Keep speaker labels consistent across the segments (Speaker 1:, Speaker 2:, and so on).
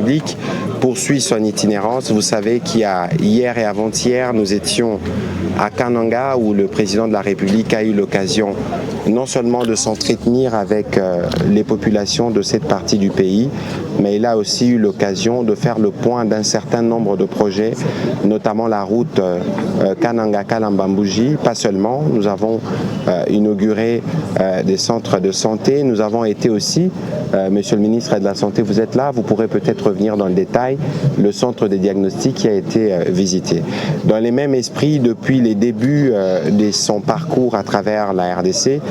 Speaker 1: République poursuit son itinérance. Vous savez qu'il y a hier et avant-hier, nous étions à Kananga où le président de la République a eu l'occasion non seulement de s'entretenir avec les populations de cette partie du pays, mais il a aussi eu l'occasion de faire le point d'un certain nombre de projets, notamment la route Kananga-Kalambambouji. Pas seulement, nous avons inauguré des centres de santé, nous avons été aussi, Monsieur le ministre de la Santé, vous êtes là, vous pourrez peut-être revenir dans le détail, le centre de diagnostic qui a été visité. Dans les mêmes esprits, depuis les débuts de son parcours à travers la RDC,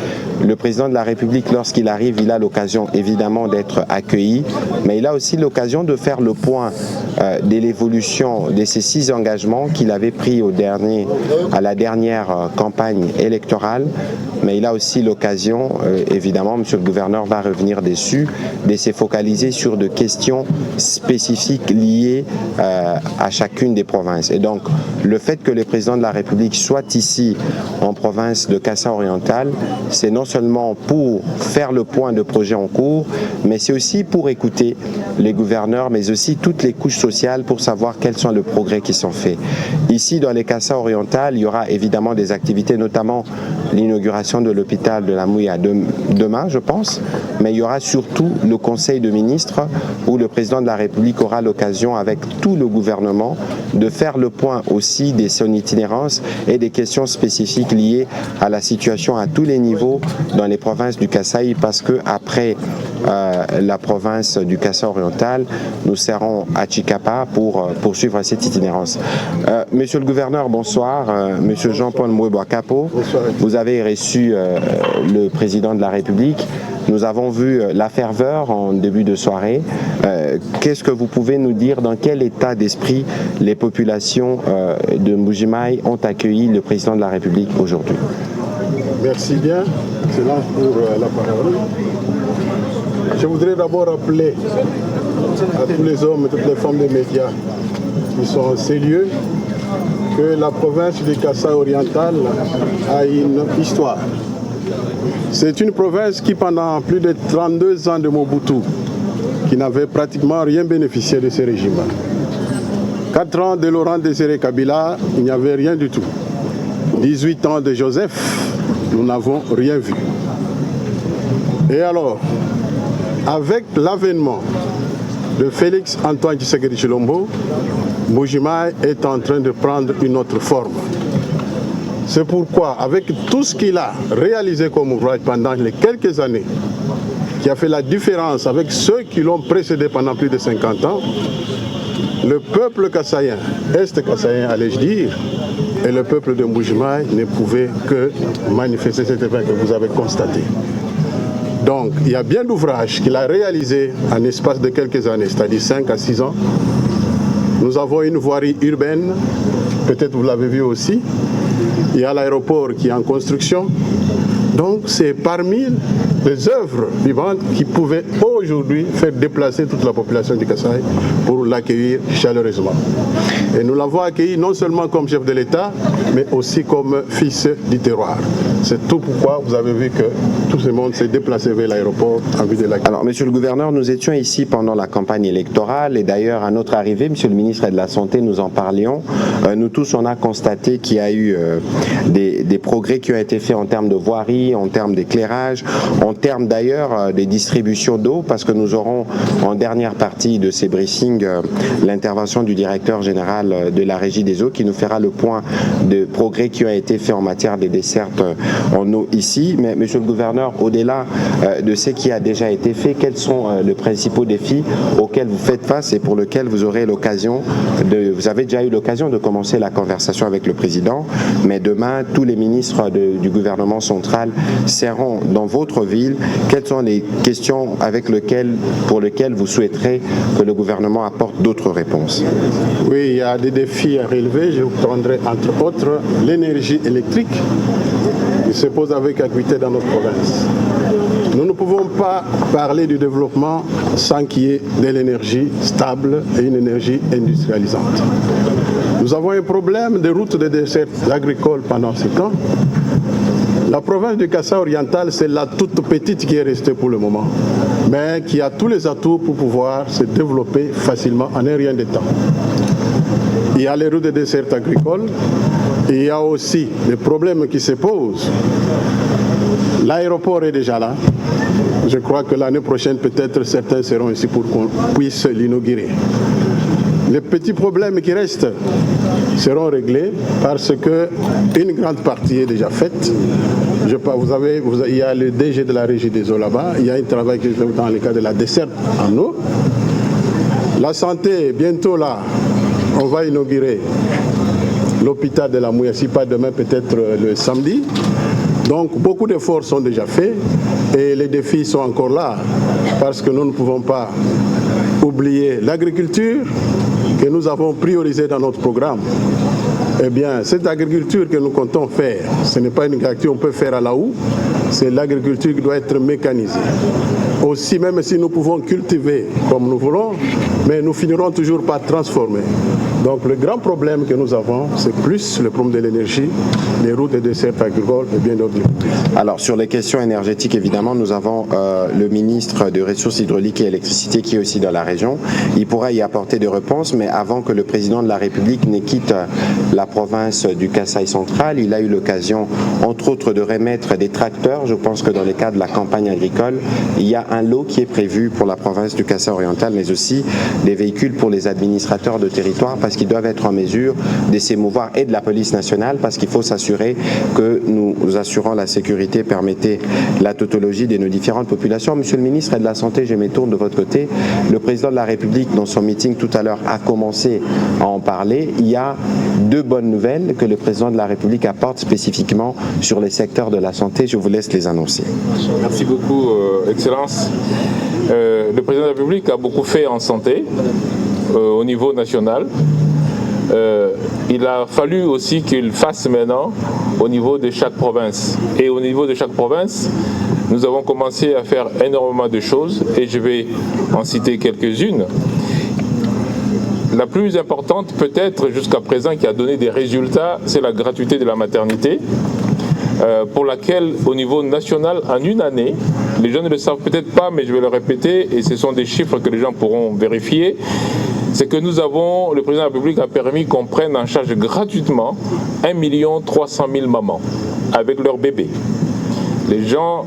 Speaker 1: le président de la République, lorsqu'il arrive, il a l'occasion évidemment d'être accueilli, mais il a aussi l'occasion de faire le point de l'évolution de ces 6 engagements qu'il avait pris à la dernière campagne électorale. Mais il a aussi l'occasion, évidemment, monsieur le gouverneur va revenir dessus, de se focaliser sur des questions spécifiques liées à chacune des provinces. Et donc, le fait que le président de la République soit ici en province de Kassa-Oriental, c'est non seulement pour faire le point de projets en cours, mais c'est aussi pour écouter les gouverneurs, mais aussi toutes les couches sociales pour savoir quels sont les progrès qui sont faits. Ici, dans les Kassa-Oriental, il y aura évidemment des activités, notamment l'inauguration de l'hôpital de la Mouya demain, je pense, mais il y aura surtout le Conseil de ministres où le président de la République aura l'occasion, avec tout le gouvernement, de faire le point aussi de son itinérance et des questions spécifiques liées à la situation à tous les niveaux dans les provinces du Kasaï, parce que après la province du Kassa-Oriental, nous serons à Chikapa pour poursuivre cette itinérance. Monsieur le gouverneur, bonsoir. Monsieur Jean-Paul Mouébouakapo, vous avez reçu le président de la République. Nous avons vu la ferveur en début de soirée. Qu'est-ce que vous pouvez nous dire, dans quel état d'esprit les populations de Mbuji-Mayi ont accueilli le président de la République aujourd'hui?
Speaker 2: Merci bien, excellent pour la parole. Je voudrais d'abord rappeler à tous les hommes et toutes les femmes des médias qui sont en ces lieux que la province du Kassa-Oriental a une histoire. C'est une province qui, pendant plus de 32 ans de Mobutu, qui n'avait pratiquement rien bénéficié de ce régime. 4 ans de Laurent Désiré Kabila, il n'y avait rien du tout. 18 ans de Joseph, nous n'avons rien vu. Et alors, avec l'avènement de Félix Antoine Tshisekedi Tshilombo, Mbuji-Mayi est en train de prendre une autre forme. C'est pourquoi, avec tout ce qu'il a réalisé comme ouvrage pendant les quelques années, qui a fait la différence avec ceux qui l'ont précédé pendant plus de 50 ans, le peuple kassaïen, est-kassaïen allais-je dire, et le peuple de Mbuji-Mayi ne pouvait que manifester cet effet que vous avez constaté. Donc, il y a bien d'ouvrages qu'il a réalisés en espace de quelques années, c'est-à-dire 5 à 6 ans. Nous avons une voirie urbaine, peut-être vous l'avez vu aussi. Il y a l'aéroport qui est en construction. Donc, c'est parmi les œuvres vivantes qui pouvaient aujourd'hui faire déplacer toute la population du Kasaï pour l'accueillir chaleureusement. Et nous l'avons accueilli non seulement comme chef de l'État, mais aussi comme fils du terroir. C'est tout pourquoi vous avez vu que tout ce monde s'est déplacé vers l'aéroport en vue de l'accueillir.
Speaker 1: Alors, monsieur le gouverneur, nous étions ici pendant la campagne électorale et d'ailleurs, à notre arrivée, monsieur le ministre de la Santé, nous en parlions. Nous tous, on a constaté qu'il y a eu des progrès qui ont été faits en termes de voirie, en termes d'éclairage, en termes d'ailleurs des distributions d'eau, parce que nous aurons en dernière partie de ces briefings l'intervention du directeur général de la Régie des eaux qui nous fera le point de progrès qui ont été faits en matière de dessertes en eau ici. Mais monsieur le gouverneur, au-delà de ce qui a déjà été fait, quels sont les principaux défis auxquels vous faites face et pour lesquels vous aurez l'occasion vous avez déjà eu l'occasion de commencer la conversation avec le président, mais demain, tous les ministres du gouvernement central seront dans votre ville. Quelles sont les questions pour lesquelles vous souhaiterez que le gouvernement apporte d'autres réponses?
Speaker 2: Oui, il y a des défis à relever. Je vous prendrai entre autres l'énergie électrique qui se pose avec acuité dans notre province. Nous ne pouvons pas parler du développement sans qu'il y ait de l'énergie stable et une énergie industrialisante. Nous avons un problème de routes de dessert agricole pendant ce temps. La province du Kasaï oriental, c'est la toute petite qui est restée pour le moment, mais qui a tous les atouts pour pouvoir se développer facilement en un rien de temps. Il y a les routes de dessert agricoles, il y a aussi les problèmes qui se posent. L'aéroport est déjà là. Je crois que l'année prochaine, peut-être certains seront ici pour qu'on puisse l'inaugurer. Les petits problèmes qui restent seront réglés parce qu'une grande partie est déjà faite. Il y a le DG de la régie des eaux là-bas, il y a un travail qui est fait dans le cadre de la desserte en eau. La santé, bientôt là, on va inaugurer l'hôpital de la Mouya, si pas demain, peut-être le samedi. Donc beaucoup d'efforts sont déjà faits et les défis sont encore là parce que nous ne pouvons pas oublier l'agriculture que nous avons priorisée dans notre programme. Eh bien, cette agriculture que nous comptons faire, ce n'est pas une agriculture qu'on peut faire à la houe, c'est l'agriculture qui doit être mécanisée. Aussi, même si nous pouvons cultiver comme nous voulons, mais nous finirons toujours par transformer. Donc le grand problème que nous avons, c'est plus le problème de l'énergie, les routes et desserts agricoles et bien d'autres.
Speaker 1: Alors sur les questions énergétiques, évidemment, nous avons le ministre des Ressources hydrauliques et électricité qui est aussi dans la région. Il pourra y apporter des réponses, mais avant que le président de la République ne quitte la province du Kasaï central, il a eu l'occasion, entre autres, de remettre des tracteurs. Je pense que dans le cadre de la campagne agricole, il y a un lot qui est prévu pour la province du Kasaï oriental, mais aussi des véhicules pour les administrateurs de territoire, parce qu'ils doivent être en mesure de s'émouvoir, et de la police nationale, parce qu'il faut s'assurer que nous assurons la sécurité, permettez la tautologie de nos différentes populations. Monsieur le ministre de la Santé, je me tourne de votre côté. Le président de la République, dans son meeting tout à l'heure, a commencé à en parler. Il y a deux bonnes nouvelles que le président de la République apporte spécifiquement sur les secteurs de la santé. Je vous laisse les annoncer.
Speaker 3: Merci beaucoup, Excellence. Le président de la République a beaucoup fait en santé au niveau national. Il a fallu aussi qu'il fasse maintenant au niveau de chaque province. Et au niveau de chaque province, nous avons commencé à faire énormément de choses et je vais en citer quelques-unes. La plus importante peut-être jusqu'à présent qui a donné des résultats, c'est la gratuité de la maternité. Pour laquelle au niveau national, en une année, les gens ne le savent peut-être pas, mais je vais le répéter, et ce sont des chiffres que les gens pourront vérifier, c'est que nous avons, le président de la République a permis qu'on prenne en charge gratuitement 1 300 000 mamans avec leurs bébés. Les gens,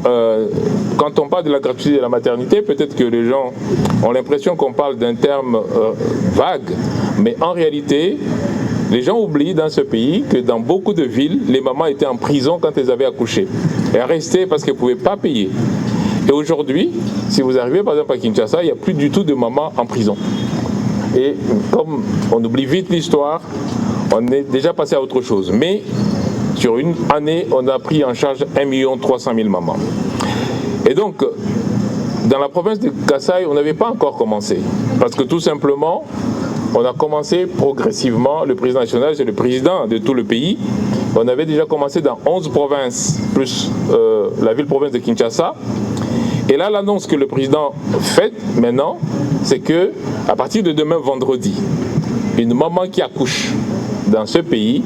Speaker 3: quand on parle de la gratuité de la maternité, peut-être que les gens ont l'impression qu'on parle d'un terme vague, mais en réalité, les gens oublient dans ce pays que dans beaucoup de villes, les mamans étaient en prison quand elles avaient accouché et restaient parce qu'elles ne pouvaient pas payer. Et aujourd'hui, si vous arrivez par exemple à Kinshasa, il n'y a plus du tout de mamans en prison. Et comme on oublie vite l'histoire, on est déjà passé à autre chose. Mais sur une année, on a pris en charge 1 300 000 mamans. Et donc, dans la province de Kasaï, on n'avait pas encore commencé. Parce que tout simplement, on a commencé progressivement, le président national, c'est le président de tout le pays. On avait déjà commencé dans 11 provinces, plus la ville-province de Kinshasa. Et là, l'annonce que le président fait maintenant, c'est que à partir de demain, vendredi, une maman qui accouche dans ce pays,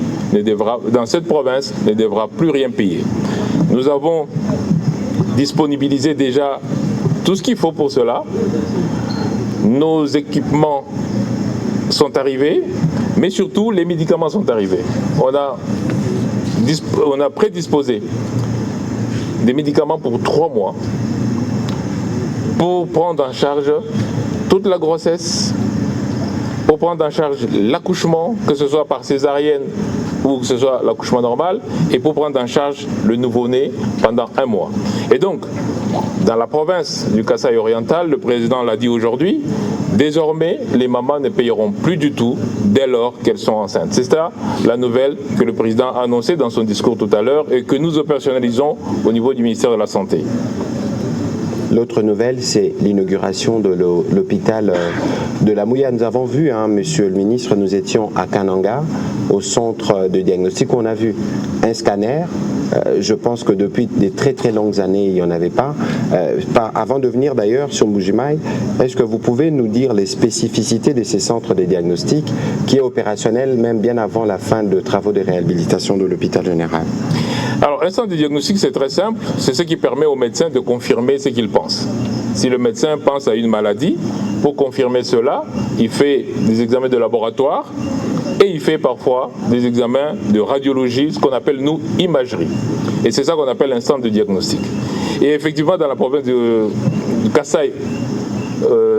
Speaker 3: dans cette province, ne devra plus rien payer. Nous avons disponibilisé déjà tout ce qu'il faut pour cela. Nos équipements sont arrivés, mais surtout les médicaments sont arrivés. On a prédisposé des médicaments pour 3 mois pour prendre en charge toute la grossesse, pour prendre en charge l'accouchement, que ce soit par césarienne ou que ce soit l'accouchement normal, et pour prendre en charge le nouveau-né pendant 1 mois. Et donc, dans la province du Kasaï oriental, le président l'a dit aujourd'hui, désormais, les mamans ne payeront plus du tout dès lors qu'elles sont enceintes. C'est ça la nouvelle que le président a annoncée dans son discours tout à l'heure et que nous opérationnalisons au niveau du ministère de la Santé.
Speaker 1: L'autre nouvelle, c'est l'inauguration de l'hôpital de la Mouya. Nous avons vu, monsieur le ministre, nous étions à Kananga, au centre de diagnostic, on a vu un scanner. Je pense que depuis des très très longues années, il n'y en avait pas. Avant de venir d'ailleurs sur Mbuji-Mayi, est-ce que vous pouvez nous dire les spécificités de ces centres de diagnostic qui est opérationnel même bien avant la fin de travaux de réhabilitation de l'hôpital général?
Speaker 3: Alors, un centre de diagnostic, c'est très simple. C'est ce qui permet au médecin de confirmer ce qu'il pense. Si le médecin pense à une maladie, pour confirmer cela, il fait des examens de laboratoire et il fait parfois des examens de radiologie, ce qu'on appelle, nous, imagerie. Et c'est ça qu'on appelle un centre de diagnostic. Et effectivement, dans la province du Kasaï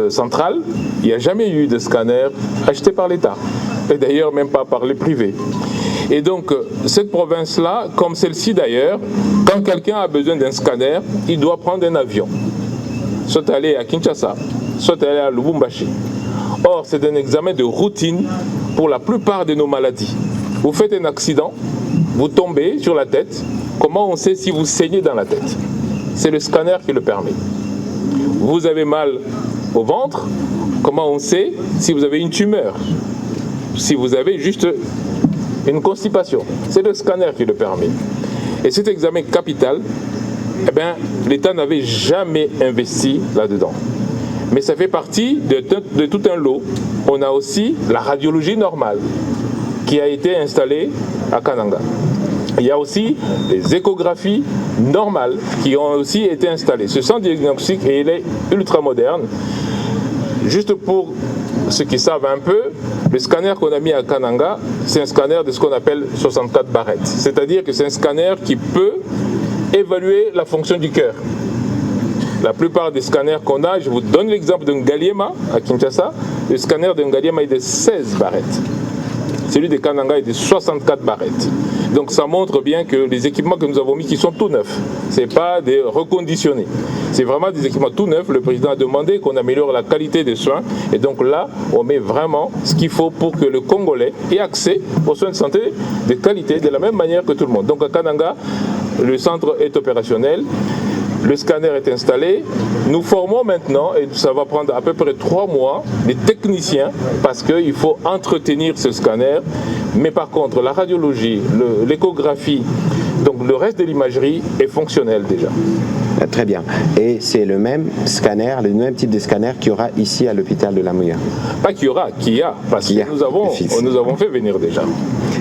Speaker 3: central, il n'y a jamais eu de scanner acheté par l'État. Et d'ailleurs, même pas par les privés. Et donc, cette province-là, comme celle-ci d'ailleurs, quand quelqu'un a besoin d'un scanner, il doit prendre un avion. Soit aller à Kinshasa, soit aller à Lubumbashi. Or, c'est un examen de routine pour la plupart de nos maladies. Vous faites un accident, vous tombez sur la tête, comment on sait si vous saignez dans la tête? C'est le scanner qui le permet. Vous avez mal au ventre, comment on sait si vous avez une tumeur? Si vous avez juste une constipation, c'est le scanner qui le permet. Et cet examen capital, eh bien, l'État n'avait jamais investi là-dedans. Mais ça fait partie de tout un lot. On a aussi la radiologie normale qui a été installée à Kananga. Il y a aussi les échographies normales qui ont aussi été installées. Ce centre diagnostic, et il est ultra moderne. Juste pour ceux qui savent un peu, le scanner qu'on a mis à Kananga, c'est un scanner de ce qu'on appelle 64 barrettes. C'est-à-dire que c'est un scanner qui peut évaluer la fonction du cœur. La plupart des scanners qu'on a, je vous donne l'exemple d'un Ngaliema à Kinshasa, le scanner d'un Ngaliema est de 16 barrettes. Celui de Kananga est de 64 barrettes. Donc ça montre bien que les équipements que nous avons mis qui sont tout neufs, ce n'est pas des reconditionnés. C'est vraiment des équipements tout neufs. Le président a demandé qu'on améliore la qualité des soins. Et donc là, on met vraiment ce qu'il faut pour que le Congolais ait accès aux soins de santé de qualité de la même manière que tout le monde. Donc à Kananga, le centre est opérationnel. Le scanner est installé. Nous formons maintenant, et ça va prendre à peu près 3 mois, les techniciens, parce qu'il faut entretenir ce scanner. Mais par contre, la radiologie, l'échographie, donc le reste de l'imagerie est fonctionnel déjà.
Speaker 1: Très bien. Et c'est le même scanner, le même type de scanner qu'il y aura ici à l'hôpital de la Mouya?
Speaker 3: Pas qu'il y aura, qu'il y a, parce que nous avons fait venir déjà.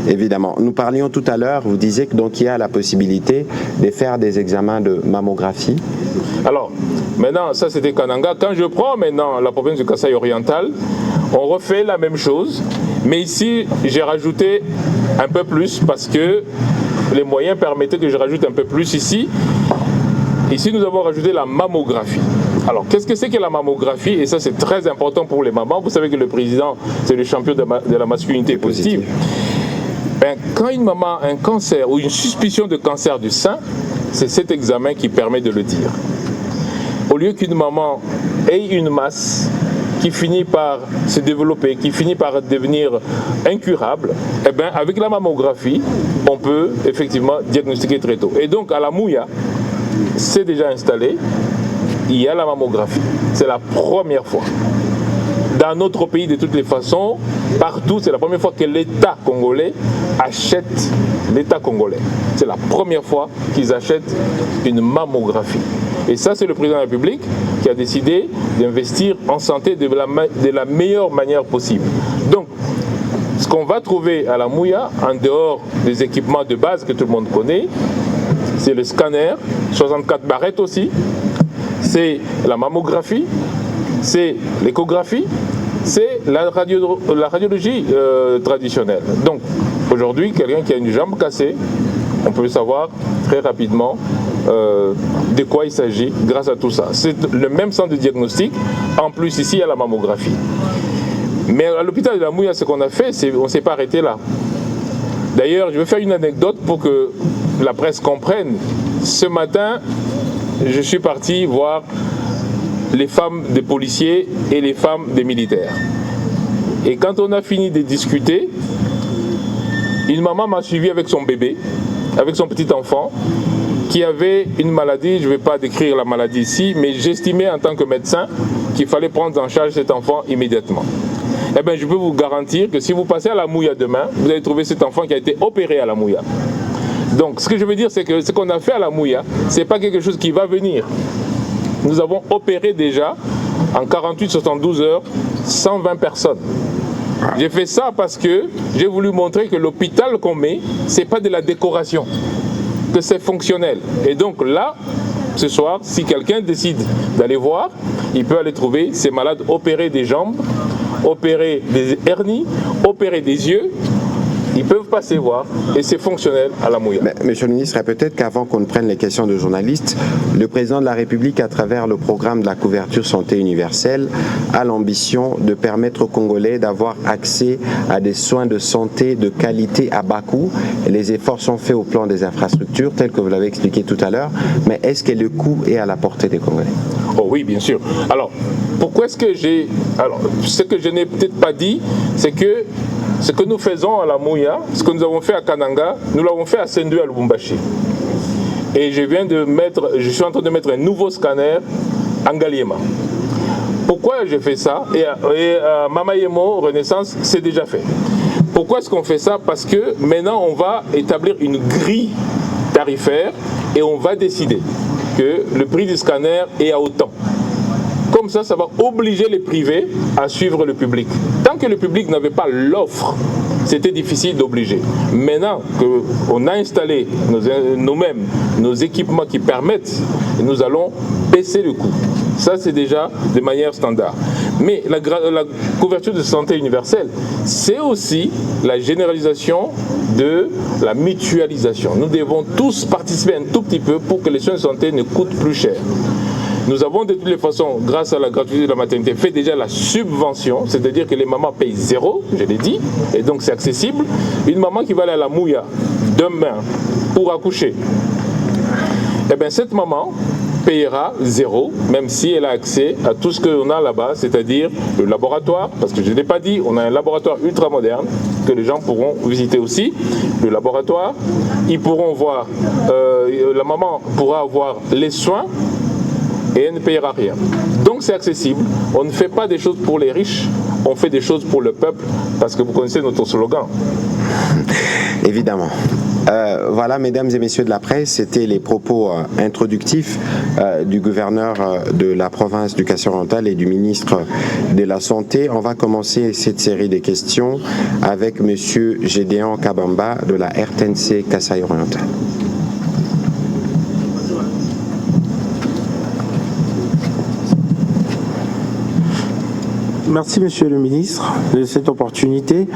Speaker 1: Évidemment. Nous parlions tout à l'heure, vous disiez que donc il y a la possibilité de faire des examens de mammographie.
Speaker 3: Alors, maintenant, ça c'était Kananga. Quand je prends maintenant la province du Kasaï oriental, on refait la même chose, mais ici j'ai rajouté un peu plus parce que les moyens permettaient que je rajoute un peu plus ici. Ici, nous avons rajouté la mammographie. Alors, qu'est-ce que c'est que la mammographie? Et ça, c'est très important pour les mamans. Vous savez que le président, c'est le champion de la masculinité positive. Ben, quand une maman a un cancer ou une suspicion de cancer du sein, c'est cet examen qui permet de le dire. Au lieu qu'une maman ait une masse qui finit par se développer, qui finit par devenir incurable, eh bien, avec la mammographie, on peut effectivement diagnostiquer très tôt. Et donc, à la Mouya, c'est déjà installé, il y a la mammographie. C'est la première fois. Dans notre pays, de toutes les façons, partout, c'est la première fois que l'État congolais achète l'État congolais. C'est la première fois qu'ils achètent une mammographie. Et ça, c'est le président de la République qui a décidé d'investir en santé de la meilleure manière possible. Donc, ce qu'on va trouver à la Mouya, en dehors des équipements de base que tout le monde connaît, c'est le scanner, 64 barrettes aussi, c'est la mammographie, c'est l'échographie, c'est la radiologie traditionnelle. Donc, aujourd'hui, quelqu'un qui a une jambe cassée, on peut savoir très rapidement de quoi il s'agit grâce à tout ça. C'est le même centre de diagnostic, en plus ici, il y a la mammographie. Mais à l'hôpital de la Mouya, ce qu'on a fait, on ne s'est pas arrêté là. D'ailleurs, je vais faire une anecdote pour que la presse comprenne. Ce matin, je suis parti voir les femmes des policiers et les femmes des militaires. Et quand on a fini de discuter, une maman m'a suivi avec son bébé, avec son petit enfant, qui avait une maladie. Je ne vais pas décrire la maladie ici, mais j'estimais en tant que médecin qu'il fallait prendre en charge cet enfant immédiatement. Eh bien, je peux vous garantir que si vous passez à la Mouya demain, vous allez trouver cet enfant qui a été opéré à la Mouya. Donc, ce que je veux dire, c'est que ce qu'on a fait à la Mouya, ce n'est pas quelque chose qui va venir. Nous avons opéré déjà, en 48-72 heures, 120 personnes. J'ai fait ça parce que j'ai voulu montrer que l'hôpital qu'on met, ce n'est pas de la décoration. que c'est fonctionnel. Et donc là, ce soir, si quelqu'un décide d'aller voir, il peut aller trouver ces malades opérer des jambes, opérer des hernies, opérer des yeux. Ils peuvent passer voir et c'est fonctionnel à la Mouya.
Speaker 1: Monsieur le ministre, peut-être qu'avant qu'on ne prenne les questions de journalistes, le président de la République, à travers le programme de la couverture santé universelle, a l'ambition de permettre aux Congolais d'avoir accès à des soins de santé de qualité à bas coût. Et les efforts sont faits au plan des infrastructures, tel que vous l'avez expliqué tout à l'heure. Mais est-ce que le coût est à la portée des Congolais?
Speaker 3: Oh oui, bien sûr. Alors, pourquoi est-ce que j'ai... Alors, ce que je n'ai peut-être pas dit, c'est que ce que nous faisons à la Mouya, ce que nous avons fait à Kananga, nous l'avons fait à Sendou à Lubumbashi. Et je suis en train de mettre un nouveau scanner en Ngaliema. Pourquoi j'ai fait ça? Et à Mamayemo, Renaissance, c'est déjà fait. Pourquoi est-ce qu'on fait ça? Parce que maintenant, on va établir une grille tarifaire et on va décider que le prix du scanner est à autant. Comme ça, ça va obliger les privés à suivre le public. Tant que le public n'avait pas l'offre, c'était difficile d'obliger. Maintenant qu'on a installé nous-mêmes nos équipements qui permettent, nous allons baisser le coût. Ça, c'est déjà de manière standard. Mais la couverture de santé universelle, c'est aussi la généralisation de la mutualisation. Nous devons tous participer un tout petit peu pour que les soins de santé ne coûtent plus cher. Nous avons de toutes les façons, grâce à la gratuité de la maternité, fait déjà la subvention, c'est-à-dire que les mamans payent 0, je l'ai dit, et donc c'est accessible. Une maman qui va aller à la Mouya demain pour accoucher, eh bien cette maman payera 0, même si elle a accès à tout ce qu'on a là-bas, c'est-à-dire le laboratoire, parce que je ne l'ai pas dit, on a un laboratoire ultra moderne que les gens pourront visiter aussi, le laboratoire, ils pourront voir, la maman pourra avoir les soins, et elle ne payera rien. Donc c'est accessible. On ne fait pas des choses pour les riches, on fait des choses pour le peuple, parce que vous connaissez notre slogan.
Speaker 1: Évidemment. Voilà, mesdames et messieurs de la presse, c'était les propos introductifs du gouverneur de la province du Kasaï-Oriental et du ministre de la Santé. On va commencer cette série de questions avec monsieur Gédéon Kabamba de la RTNC Kasaï-Oriental.
Speaker 4: Merci Monsieur le ministre de cette opportunité.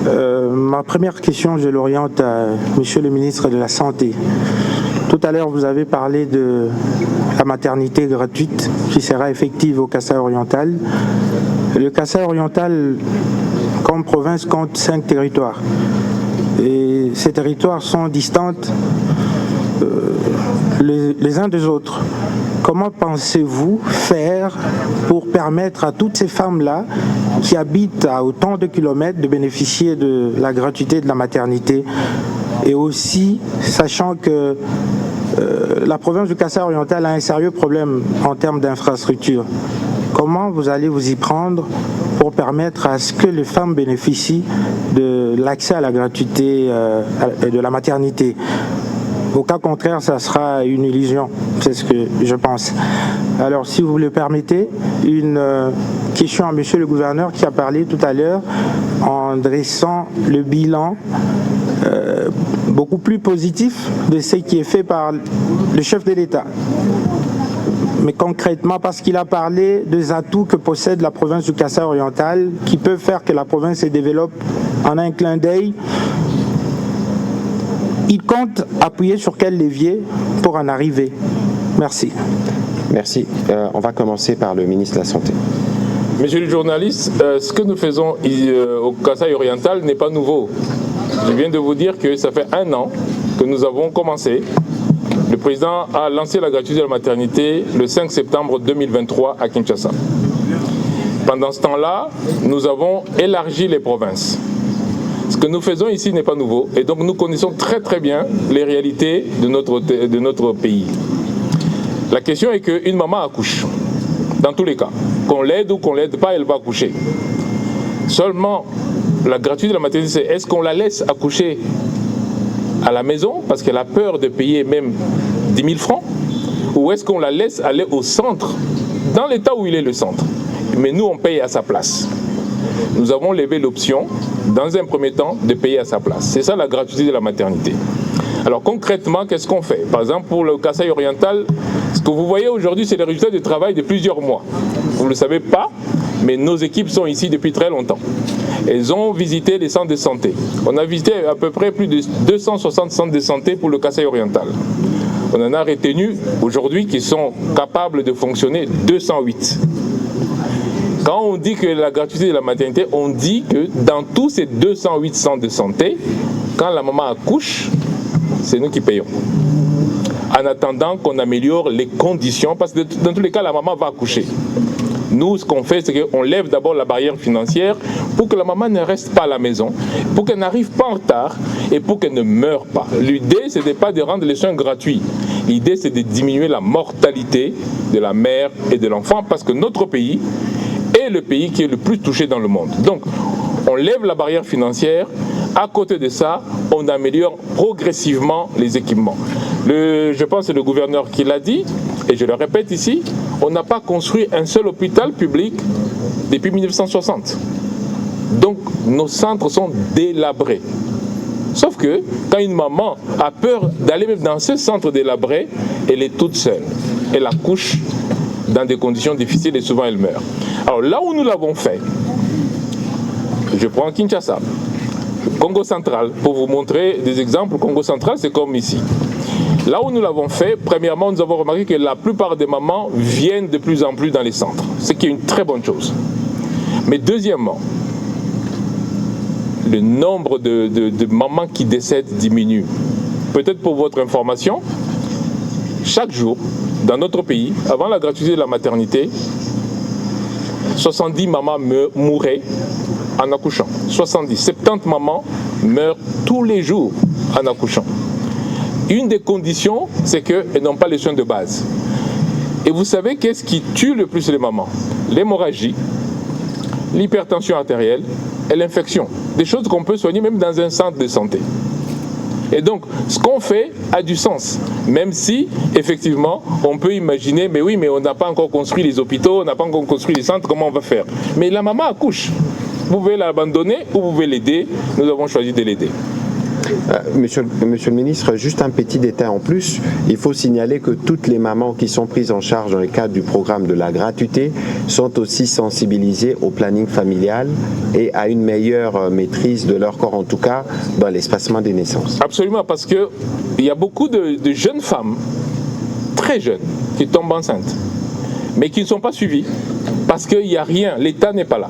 Speaker 4: Ma première question, je l'oriente à Monsieur le ministre de la Santé. Tout à l'heure, vous avez parlé de la maternité gratuite qui sera effective au Kasaï-Oriental. Le Kasaï-Oriental, comme province, compte 5 territoires. Et ces territoires sont distants les uns des autres. Comment pensez-vous faire pour permettre à toutes ces femmes-là qui habitent à autant de kilomètres de bénéficier de la gratuité de la maternité, et aussi sachant que la province du Kasaï-Oriental a un sérieux problème en termes d'infrastructure? Comment vous allez vous y prendre pour permettre à ce que les femmes bénéficient de l'accès à la gratuité de la maternité? Au cas contraire, ça sera une illusion, c'est ce que je pense. Alors, si vous le permettez, une question à monsieur le gouverneur qui a parlé tout à l'heure en dressant le bilan beaucoup plus positif de ce qui est fait par le chef de l'État. Mais concrètement, parce qu'il a parlé des atouts que possède la province du Kasaï-Oriental, qui peuvent faire que la province se développe en un clin d'œil. Il compte appuyer sur quel levier pour en arriver? Merci.
Speaker 1: Merci. On va commencer par le ministre de la Santé.
Speaker 3: Monsieur le journaliste, ce que nous faisons au Kasaï-Oriental n'est pas nouveau. Je viens de vous dire que ça fait 1 an que nous avons commencé. Le président a lancé la gratuité de la maternité le 5 septembre 2023 à Kinshasa. Pendant ce temps-là, nous avons élargi les provinces. Ce que nous faisons ici n'est pas nouveau et donc nous connaissons très très bien les réalités de notre pays. La question est qu'une maman accouche, dans tous les cas. Qu'on l'aide ou qu'on ne l'aide pas, elle va accoucher. Seulement, la gratuité de la maternité, c'est est-ce qu'on la laisse accoucher à la maison parce qu'elle a peur de payer même 10 000 francs, ou est-ce qu'on la laisse aller au centre, dans l'état où il est le centre, mais nous on paye à sa place. Nous avons levé l'option, dans un premier temps, de payer à sa place. C'est ça la gratuité de la maternité. Alors concrètement, qu'est-ce qu'on fait? Par exemple, pour le Kasaï oriental, ce que vous voyez aujourd'hui, c'est les résultats du travail de plusieurs mois. Vous ne le savez pas, mais nos équipes sont ici depuis très longtemps. Elles ont visité les centres de santé. On a visité à peu près plus de 260 centres de santé pour le Kasaï oriental. On en a retenu aujourd'hui qui sont capables de fonctionner 208. Quand on dit que la gratuité de la maternité, on dit que dans tous ces 208 centres de santé, quand la maman accouche, c'est nous qui payons. En attendant qu'on améliore les conditions, parce que dans tous les cas, la maman va accoucher. Nous, ce qu'on fait, c'est qu'on lève d'abord la barrière financière pour que la maman ne reste pas à la maison, pour qu'elle n'arrive pas en retard et pour qu'elle ne meure pas. L'idée, ce n'est pas de rendre les soins gratuits. L'idée, c'est de diminuer la mortalité de la mère et de l'enfant, parce que notre pays est le pays qui est le plus touché dans le monde. Donc, on lève la barrière financière. À côté de ça, on améliore progressivement les équipements. Je pense que c'est le gouverneur qui l'a dit, et je le répète ici, on n'a pas construit un seul hôpital public depuis 1960. Donc nos centres sont délabrés. Sauf que quand une maman a peur d'aller même dans ce centre délabré, elle est toute seule. Elle accouche dans des conditions difficiles et souvent elle meurt. Alors là où nous l'avons fait, je prends Kinshasa, Congo central, pour vous montrer des exemples. Congo central, c'est comme ici. Là où nous l'avons fait, premièrement, nous avons remarqué que la plupart des mamans viennent de plus en plus dans les centres, ce qui est une très bonne chose. Mais deuxièmement, le nombre de mamans qui décèdent diminue. Peut-être pour votre information, chaque jour, dans notre pays, avant la gratuité de la maternité, 70 mamans mouraient en accouchant. 70 mamans meurent tous les jours en accouchant. Une des conditions, c'est qu'elles n'ont pas les soins de base. Et vous savez qu'est-ce qui tue le plus les mamans? L'hémorragie, l'hypertension artérielle et l'infection. Des choses qu'on peut soigner même dans un centre de santé. Et donc, ce qu'on fait a du sens. Même si, effectivement, on peut imaginer, mais oui, mais on n'a pas encore construit les hôpitaux, on n'a pas encore construit les centres, comment on va faire? Mais la maman accouche. Vous pouvez l'abandonner ou vous pouvez l'aider. Nous avons choisi de l'aider.
Speaker 1: Monsieur le ministre, juste un petit détail en plus. Il faut signaler que toutes les mamans qui sont prises en charge dans le cadre du programme de la gratuité sont aussi sensibilisées au planning familial et à une meilleure maîtrise de leur corps, en tout cas dans l'espacement des naissances.
Speaker 3: Absolument, parce qu'il y a beaucoup de jeunes femmes, très jeunes, qui tombent enceintes, mais qui ne sont pas suivies, parce qu'il n'y a rien, l'État n'est pas là.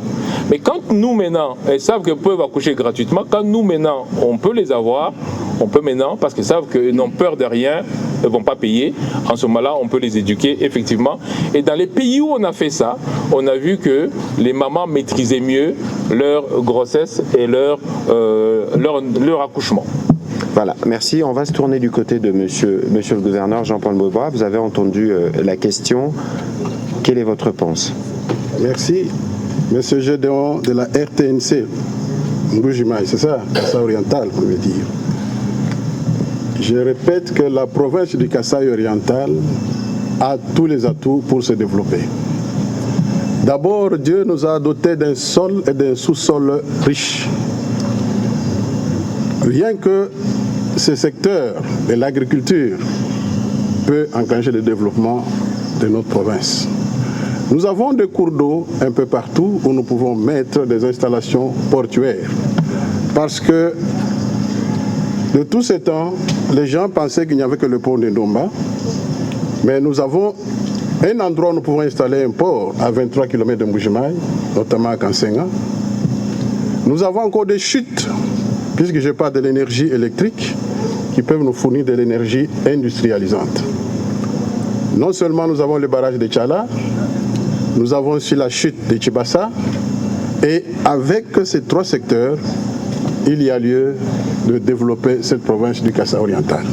Speaker 3: Mais quand nous maintenant, elles savent qu'elles peuvent accoucher gratuitement, quand nous maintenant, on peut les avoir, on peut maintenant, parce qu'elles savent qu'elles n'ont peur de rien, elles ne vont pas payer, en ce moment-là, on peut les éduquer, effectivement. Et dans les pays où on a fait ça, on a vu que les mamans maîtrisaient mieux leur grossesse et leur accouchement.
Speaker 1: Voilà, merci. On va se tourner du côté de monsieur le gouverneur Jean-Paul Maubois. Vous avez entendu la question. Quelle est votre réponse?
Speaker 2: Merci. Monsieur Gédéon de la RTNC, Mbujimaï, c'est ça, Kasaï oriental, vous pouvez dire. Je répète que la province du Kasaï oriental a tous les atouts pour se développer. D'abord, Dieu nous a dotés d'un sol et d'un sous-sol riches. Rien que ce secteur de l'agriculture peut enclencher le développement de notre province. Nous avons des cours d'eau un peu partout où nous pouvons mettre des installations portuaires. Parce que de tous ces temps, les gens pensaient qu'il n'y avait que le pont de Ndomba. Mais nous avons un endroit où nous pouvons installer un port à 23 km de Mbujimaï, notamment à Kansenga. Nous avons encore des chutes, puisque je parle de l'énergie électrique, qui peuvent nous fournir de l'énergie industrialisante. Non seulement nous avons le barrage de Tchala, nous avons aussi la chute de Tchibassa, et avec ces trois secteurs, il y a lieu de développer cette province du Kasaï oriental.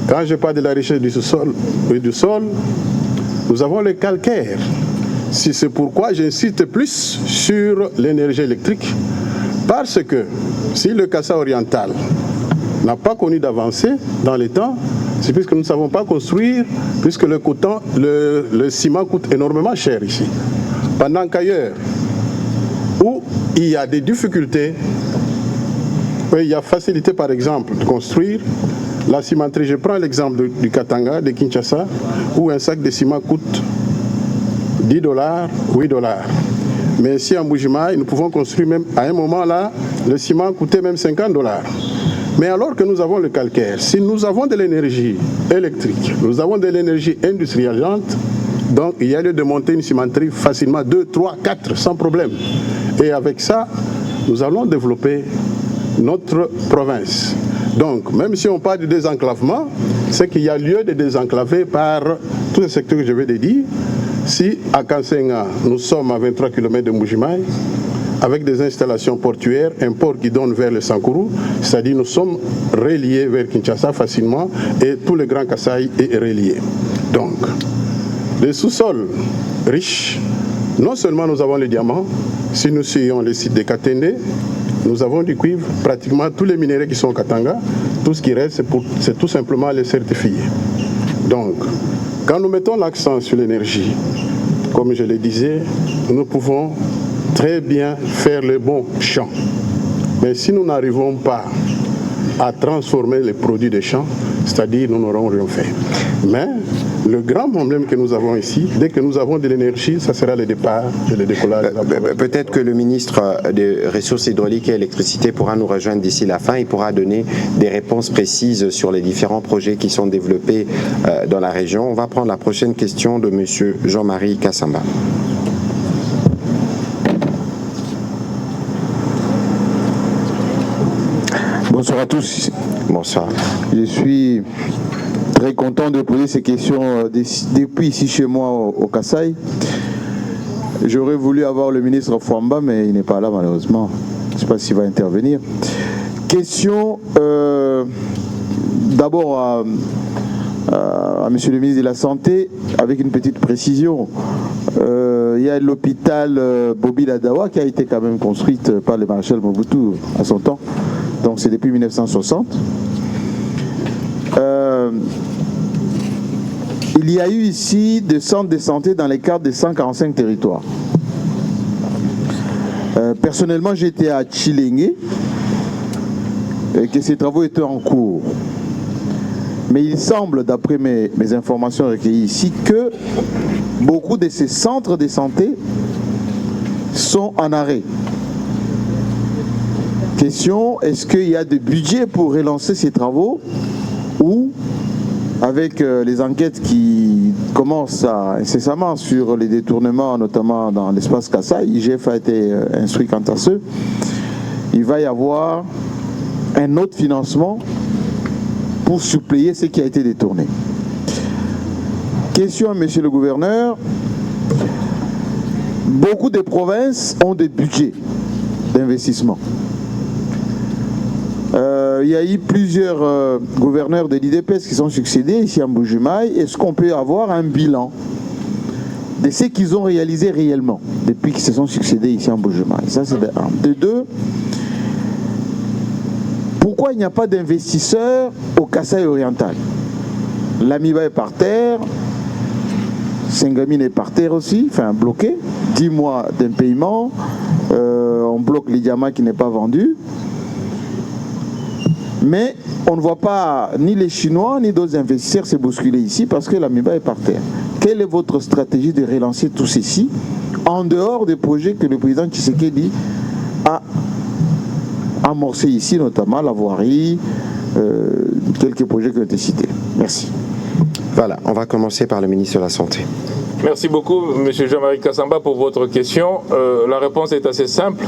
Speaker 2: Quand je parle de la richesse du sol, nous avons le calcaire. C'est pourquoi j'insiste plus sur l'énergie électrique, parce que si le Kasaï oriental n'a pas connu d'avancée dans les temps, c'est puisque nous ne savons pas construire, puisque le ciment coûte énormément cher ici. Pendant qu'ailleurs, où il y a des difficultés, il y a facilité par exemple de construire, La cimenterie, je prends l'exemple du Katanga, de Kinshasa, où un sac de ciment coûte $10, $8. Mais ici en Mbuji-Mayi, nous pouvons construire même, à un moment là, le ciment coûtait même $50. Mais alors que nous avons le calcaire, si nous avons de l'énergie électrique, nous avons de l'énergie industrialisante, donc il y a lieu de monter une cimenterie facilement 2, 3, 4 sans problème. Et avec ça, nous allons développer notre province. Donc, même si on parle du désenclavement, c'est qu'il y a lieu de désenclaver par tous les secteurs que je vais te dire. Si à Kansenga, nous sommes à 23 km de Mbuji-Mayi, avec des installations portuaires, un port qui donne vers le Sankuru, c'est-à-dire nous sommes reliés vers Kinshasa facilement et tout le Grand Kasaï est relié. Donc, les sous-sols riches, non seulement nous avons les diamants, si nous suivons les sites de Katende, nous avons du cuivre, pratiquement tous les minéraux qui sont au Katanga, tout ce qui reste, c'est tout simplement les certifier. Donc, quand nous mettons l'accent sur l'énergie, comme je le disais, nous pouvons très bien faire le bon champ. Mais si nous n'arrivons pas à transformer les produits des champs, c'est-à-dire nous n'aurons rien fait. Mais le grand problème que nous avons ici, dès que nous avons de l'énergie, ça sera le départ et le décollage.
Speaker 1: Peut-être que le ministre des Ressources hydrauliques et électricité pourra nous rejoindre d'ici la fin. Il pourra donner des réponses précises sur les différents projets qui sont développés dans la région. On va prendre la prochaine question de M. Jean-Marie Kassamba.
Speaker 5: Bonsoir à tous.
Speaker 1: Bonsoir.
Speaker 5: Je suis très content de poser ces questions depuis ici chez moi au Kasaï. J'aurais voulu avoir le ministre Fwamba, mais il n'est pas là malheureusement. Je ne sais pas s'il va intervenir. Question d'abord à Monsieur le ministre de la Santé, avec une petite précision. Il y a l'hôpital Bobi Ladawa qui a été quand même construite par le maréchal Mobutu à son temps. Donc c'est depuis 1960. Il y a eu ici des centres de santé dans les cadres de 145 territoires. Personnellement, j'étais à Tshilenge et que ces travaux étaient en cours. Mais il semble, d'après mes informations recueillies ici, que beaucoup de ces centres de santé sont en arrêt. Question, est-ce qu'il y a des budgets pour relancer ces travaux ou, avec les enquêtes qui commencent incessamment sur les détournements, notamment dans l'espace Kasaï, IGF a été instruit quant à ce, il va y avoir un autre financement pour suppléer ce qui a été détourné. Question à monsieur le gouverneur, beaucoup de provinces ont des budgets d'investissement. Il y a eu plusieurs gouverneurs de l'IDPS qui sont succédés ici à Mbuji-Mayi. Est-ce qu'on peut avoir un bilan de ce qu'ils ont réalisé réellement depuis qu'ils se sont succédés ici à Mbuji-Mayi? Ça, c'est de un. De deux, pourquoi il n'y a pas d'investisseurs au Kasaï oriental? L'Amiba est par terre, Sengamine est par terre aussi, enfin bloqué, 10 mois d'impayement, on bloque les diamants qui n'est pas vendu. Mais on ne voit pas ni les Chinois ni d'autres investisseurs se bousculer ici parce que l'Amiba est par terre. Quelle est votre stratégie de relancer tout ceci en dehors des projets que le président Tshisekedi a amorcés ici, notamment la voirie, quelques projets qui ont été cités? Merci.
Speaker 1: Voilà, on va commencer par le ministre de la Santé.
Speaker 3: Merci beaucoup, M. Jean-Marie Kassamba, pour votre question. La réponse est assez simple.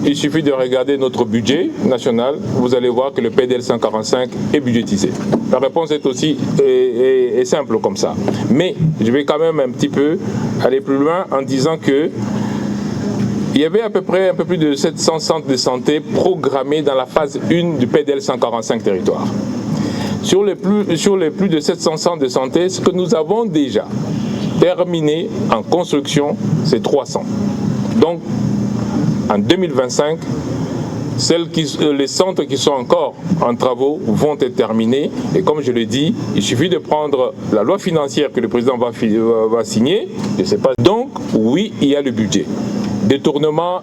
Speaker 3: Il suffit de regarder notre budget national. Vous allez voir que le PDL 145 est budgétisé. La réponse est aussi est simple comme ça. Mais je vais quand même un petit peu aller plus loin en disant que il y avait à peu près un peu plus de 700 centres de santé programmés dans la phase 1 du PDL 145 territoires. Sur les plus de 700 centres de santé, ce que nous avons déjà terminé en construction, c'est 300. Donc, en 2025, les centres qui sont encore en travaux vont être terminés. Et comme je l'ai dit, il suffit de prendre la loi financière que le président va signer. Je ne sais pas. Donc, oui, il y a le budget. Détournement,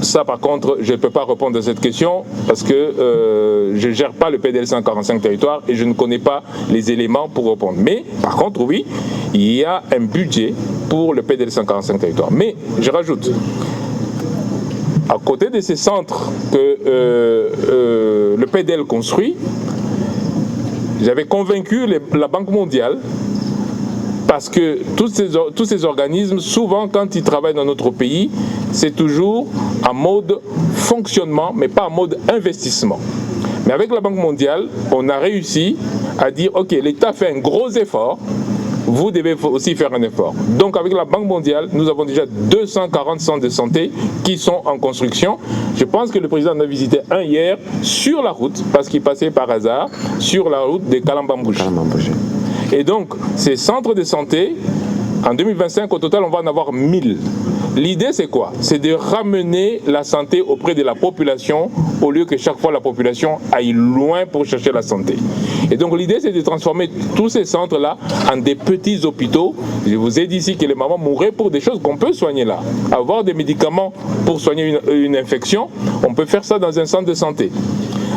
Speaker 3: ça par contre, je ne peux pas répondre à cette question parce que je ne gère pas le PDL 145 territoires et je ne connais pas les éléments pour répondre. Mais par contre, oui, il y a un budget pour le PDL 145 territoires. Mais je rajoute, à côté de ces centres que le PDL construit, j'avais convaincu la Banque mondiale parce que tous ces organismes, souvent quand ils travaillent dans notre pays, c'est toujours en mode fonctionnement, mais pas en mode investissement. Mais avec la Banque mondiale, on a réussi à dire, ok, l'État fait un gros effort, vous devez aussi faire un effort. Donc avec la Banque mondiale, nous avons déjà 240 centres de santé qui sont en construction. Je pense que le président en a visité un hier sur la route, parce qu'il passait par hasard, sur la route de Kalambambouche. Et donc, ces centres de santé, en 2025, au total, on va en avoir 1000. L'idée, c'est quoi? C'est de ramener la santé auprès de la population au lieu que chaque fois la population aille loin pour chercher la santé. Et donc, l'idée, c'est de transformer tous ces centres-là en des petits hôpitaux. Je vous ai dit ici que les mamans mourraient pour des choses qu'on peut soigner là. Avoir des médicaments pour soigner une infection, on peut faire ça dans un centre de santé.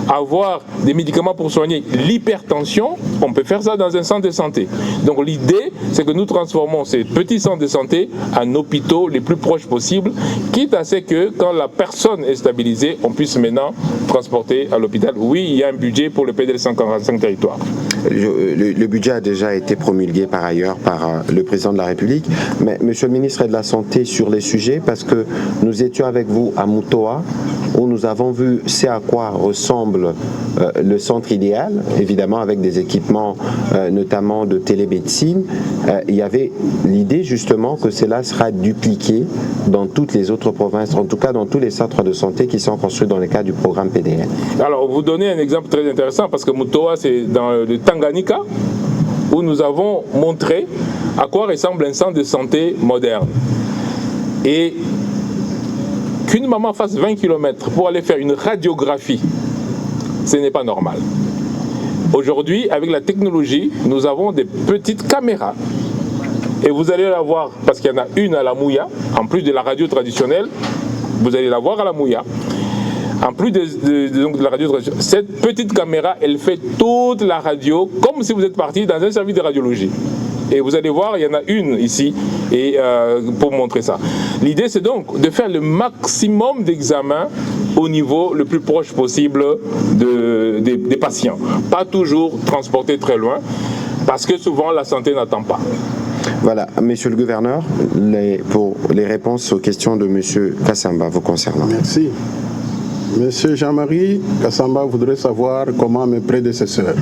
Speaker 3: Avoir des médicaments pour soigner l'hypertension, on peut faire ça dans un centre de santé. Donc l'idée, c'est que nous transformons ces petits centres de santé en hôpitaux les plus proches possibles, quitte à ce que quand la personne est stabilisée, on puisse maintenant transporter à l'hôpital. Oui, il y a un budget pour le PDL 145 territoires.
Speaker 1: Le budget a déjà été promulgué par ailleurs par le président de la République. Mais monsieur le ministre de la Santé, sur les sujets, parce que nous étions avec vous à Mutoa, où nous avons vu ce à quoi ressemble le centre idéal, évidemment avec des équipements notamment de télémédecine. Il y avait l'idée justement que cela sera dupliqué dans toutes les autres provinces, en tout cas dans tous les centres de santé qui sont construits dans le cadre du programme PDL.
Speaker 3: Alors, vous donnez un exemple très intéressant parce que Mutoa, c'est dans le Tanganyika, où nous avons montré à quoi ressemble un centre de santé moderne. Et qu'une maman fasse 20 km pour aller faire une radiographie, ce n'est pas normal. Aujourd'hui, avec la technologie, nous avons des petites caméras. Et vous allez la voir, parce qu'il y en a une à la Mouya, en plus de la radio traditionnelle, vous allez la voir à la Mouya. En plus de la radio traditionnelle, cette petite caméra, elle fait toute la radio, comme si vous êtes parti dans un service de radiologie. Et vous allez voir, il y en a une ici et pour montrer ça. L'idée, c'est donc de faire le maximum d'examens au niveau le plus proche possible des patients. Pas toujours transporter très loin, parce que souvent la santé n'attend pas.
Speaker 1: Voilà, monsieur le gouverneur, pour les réponses aux questions de monsieur Kassamba vous concernant.
Speaker 2: Merci. Monsieur Jean-Marie Kassamba voudrait savoir comment mes prédécesseurs,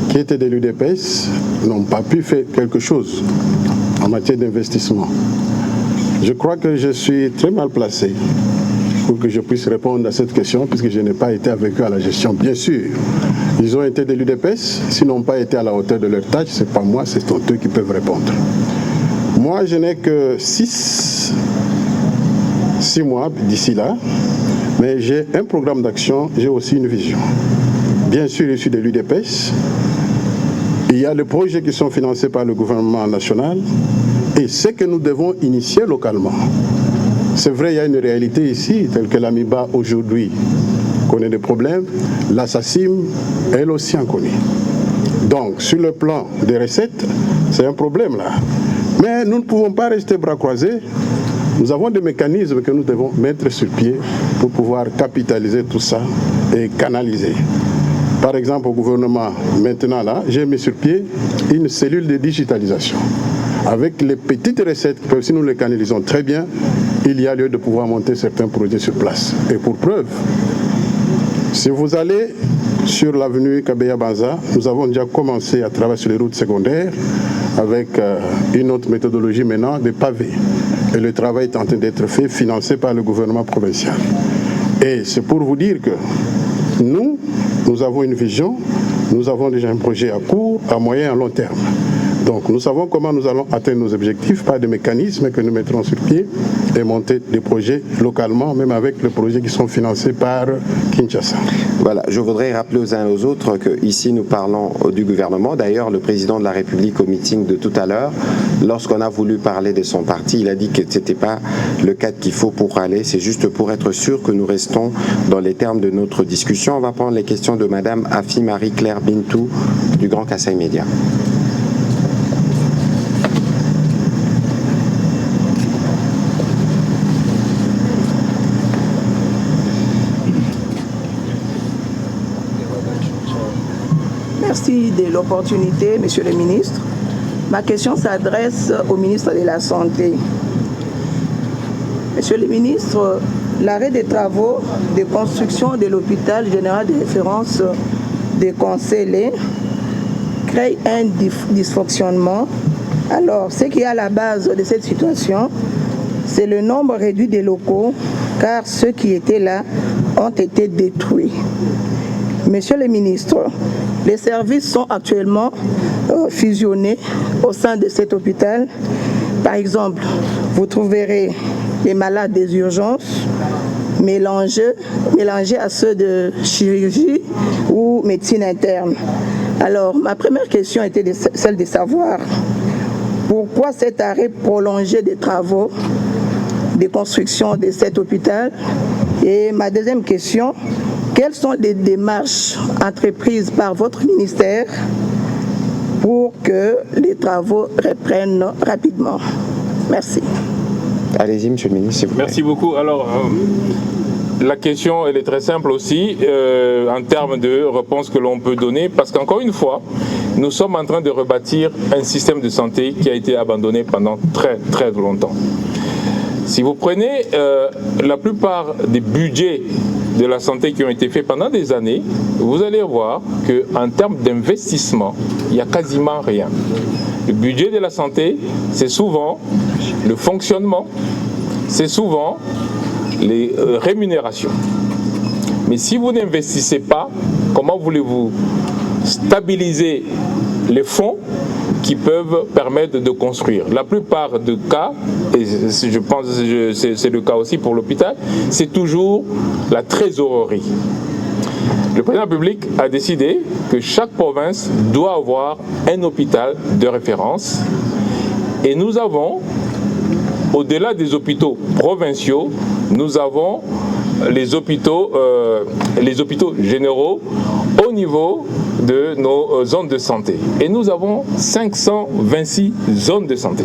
Speaker 2: qui étaient de l'UDPS, n'ont pas pu faire quelque chose en matière d'investissement. Je crois que je suis très mal placé pour que je puisse répondre à cette question, puisque je n'ai pas été avec eux à la gestion. Bien sûr, ils ont été de l'UDPS, s'ils n'ont pas été à la hauteur de leur tâche, ce n'est pas moi, c'est eux qui peuvent répondre. Moi, je n'ai que 6 mois d'ici là, mais j'ai un programme d'action, j'ai aussi une vision. Bien sûr, je suis de l'UDPS. Il y a des projets qui sont financés par le gouvernement national et ce que nous devons initier localement. C'est vrai, il y a une réalité ici, telle que l'AMIBA aujourd'hui connaît des problèmes, la SACIM, elle aussi en connaît. Donc, sur le plan des recettes, c'est un problème là. Mais nous ne pouvons pas rester bras croisés. Nous avons des mécanismes que nous devons mettre sur pied pour pouvoir capitaliser tout ça et canaliser. Par exemple, au gouvernement, maintenant là, j'ai mis sur pied une cellule de digitalisation. Avec les petites recettes, si nous les canalisons très bien, il y a lieu de pouvoir monter certains projets sur place. Et pour preuve, si vous allez sur l'avenue Kabeya Banza, nous avons déjà commencé à travailler sur les routes secondaires avec une autre méthodologie maintenant, des pavés. Et le travail est en train d'être fait, financé par le gouvernement provincial. Et c'est pour vous dire que nous avons une vision, nous avons déjà un projet à court, à moyen et à long terme. Donc nous savons comment nous allons atteindre nos objectifs par des mécanismes que nous mettrons sur pied et monter des projets localement, même avec les projets qui sont financés par Kinshasa.
Speaker 1: Voilà, je voudrais rappeler aux uns et aux autres qu'ici nous parlons du gouvernement. D'ailleurs, le président de la République au meeting de tout à l'heure, lorsqu'on a voulu parler de son parti, il a dit que ce n'était pas le cadre qu'il faut pour aller, c'est juste pour être sûr que nous restons dans les termes de notre discussion. On va prendre les questions de Madame Afi Marie-Claire Bintou du Grand Kasaï Média.
Speaker 6: Merci de l'opportunité, Monsieur le ministre. Ma question s'adresse au ministre de la Santé. Monsieur le ministre, l'arrêt des travaux de construction de l'hôpital général de référence de Conseillé crée un dysfonctionnement. Alors, ce qui est à la base de cette situation, c'est le nombre réduit des locaux, car ceux qui étaient là ont été détruits. Monsieur le ministre, les services sont actuellement fusionnés au sein de cet hôpital. Par exemple, vous trouverez les malades des urgences mélangés à ceux de chirurgie ou médecine interne. Alors, ma première question était celle de savoir pourquoi cet arrêt prolongé des travaux de construction de cet hôpital. Et ma deuxième question, quelles sont les démarches entreprises par votre ministère pour que les travaux reprennent rapidement? Merci.
Speaker 1: Allez-y, Monsieur le ministre, s'il vous plaît.
Speaker 3: Merci beaucoup. Alors, la question, elle est très simple aussi, en termes de réponses que l'on peut donner, parce qu'encore une fois, nous sommes en train de rebâtir un système de santé qui a été abandonné pendant très, très longtemps. Si vous prenez la plupart des budgets de la santé qui ont été faits pendant des années, vous allez voir qu'en termes d'investissement, il n'y a quasiment rien. Le budget de la santé, c'est souvent le fonctionnement, c'est souvent les rémunérations. Mais si vous n'investissez pas, comment voulez-vous stabiliser les fonds qui peuvent permettre de construire? La plupart des cas, et je pense que c'est le cas aussi pour l'hôpital, c'est toujours la trésorerie. Le président de la République a décidé que chaque province doit avoir un hôpital de référence, et nous avons, au-delà des hôpitaux provinciaux, nous avons les hôpitaux généraux au niveau de nos zones de santé. Et nous avons 526 zones de santé.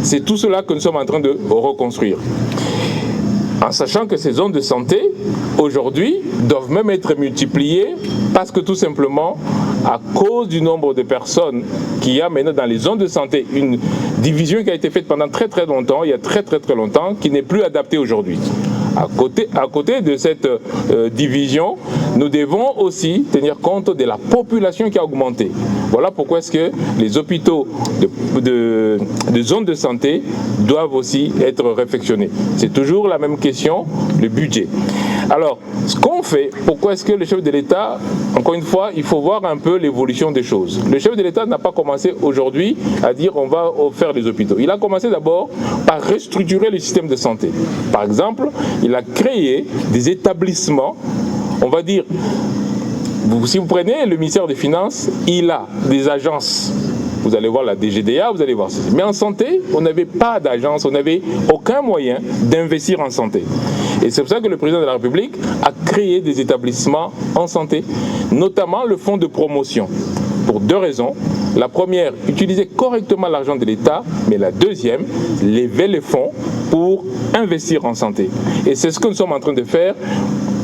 Speaker 3: C'est tout cela que nous sommes en train de reconstruire. En sachant que ces zones de santé, aujourd'hui, doivent même être multipliées parce que tout simplement, à cause du nombre de personnes qu'il y a maintenant dans les zones de santé, une division qui a été faite pendant très très longtemps, il y a très longtemps, qui n'est plus adaptée aujourd'hui. À côté de cette division, nous devons aussi tenir compte de la population qui a augmenté. Voilà pourquoi est-ce que les hôpitaux de zones de santé doivent aussi être réfectionnés. C'est toujours la même question, le budget. Alors, ce qu'on fait, pourquoi est-ce que le chef de l'État, encore une fois, il faut voir un peu l'évolution des choses. Le chef de l'État n'a pas commencé aujourd'hui à dire on va faire des hôpitaux. Il a commencé d'abord par restructurer le système de santé. Par exemple, il a créé des établissements, on va dire, si vous prenez le ministère des Finances, il a des agences. Vous allez voir la DGDA, vous allez voir ça. Mais en santé, on n'avait pas d'agence, on n'avait aucun moyen d'investir en santé. Et c'est pour ça que le président de la République a créé des établissements en santé, notamment le fonds de promotion, pour deux raisons. La première, utiliser correctement l'argent de l'État, mais la deuxième, lever les fonds pour investir en santé. Et c'est ce que nous sommes en train de faire.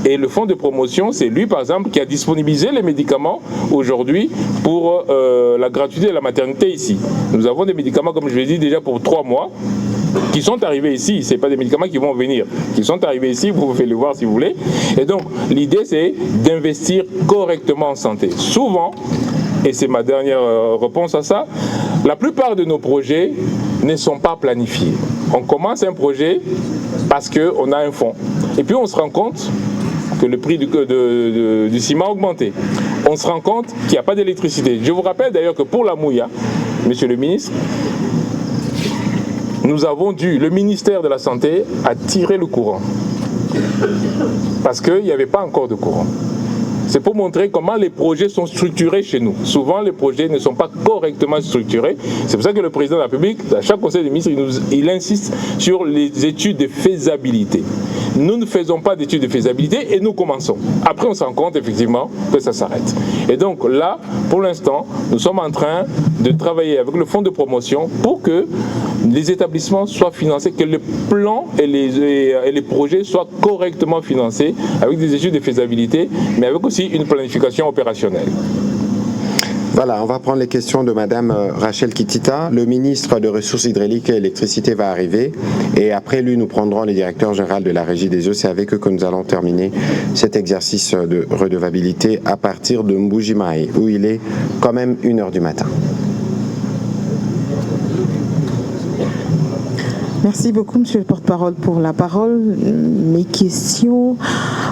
Speaker 3: Et le fonds de promotion, c'est lui, par exemple, qui a disponibilisé les médicaments aujourd'hui pour la gratuité de la maternité ici. Nous avons des médicaments, comme je l'ai dit, déjà pour 3 mois, qui sont arrivés ici. Ce n'est pas des médicaments qui vont venir, qui sont arrivés ici, vous pouvez le voir si vous voulez. Et donc, l'idée, c'est d'investir correctement en santé. Souvent, et c'est ma dernière réponse à ça, la plupart de nos projets ne sont pas planifiés. On commence un projet parce qu'on a un fonds. Et puis on se rend compte que le prix du ciment a augmenté. on se rend compte qu'il n'y a pas d'électricité. Je vous rappelle d'ailleurs que pour la Mouya, monsieur le ministre, le ministère de la Santé a tiré le courant parce qu'il n'y avait pas encore de courant. C'est pour montrer comment les projets sont structurés chez nous. Souvent, les projets ne sont pas correctement structurés. C'est pour ça que le président de la République, à chaque conseil des ministres, il insiste sur les études de faisabilité. Nous ne faisons pas d'études de faisabilité et nous commençons. Après, on se rend compte effectivement que ça s'arrête. Et donc là, pour l'instant, nous sommes en train de travailler avec le fonds de promotion pour que les établissements soient financés, que les plans et les projets soient correctement financés avec des études de faisabilité, mais avec aussi une planification opérationnelle.
Speaker 1: Voilà, on va prendre les questions de Madame Rachel Kitita. Le ministre de Ressources hydrauliques et électricité va arriver et après lui, nous prendrons les directeurs généraux de la Régie des eaux. C'est avec eux que nous allons terminer cet exercice de redevabilité à partir de Mbujimaï, où il est quand même 1h du matin.
Speaker 7: Merci beaucoup, monsieur le porte-parole, pour la parole. Mes questions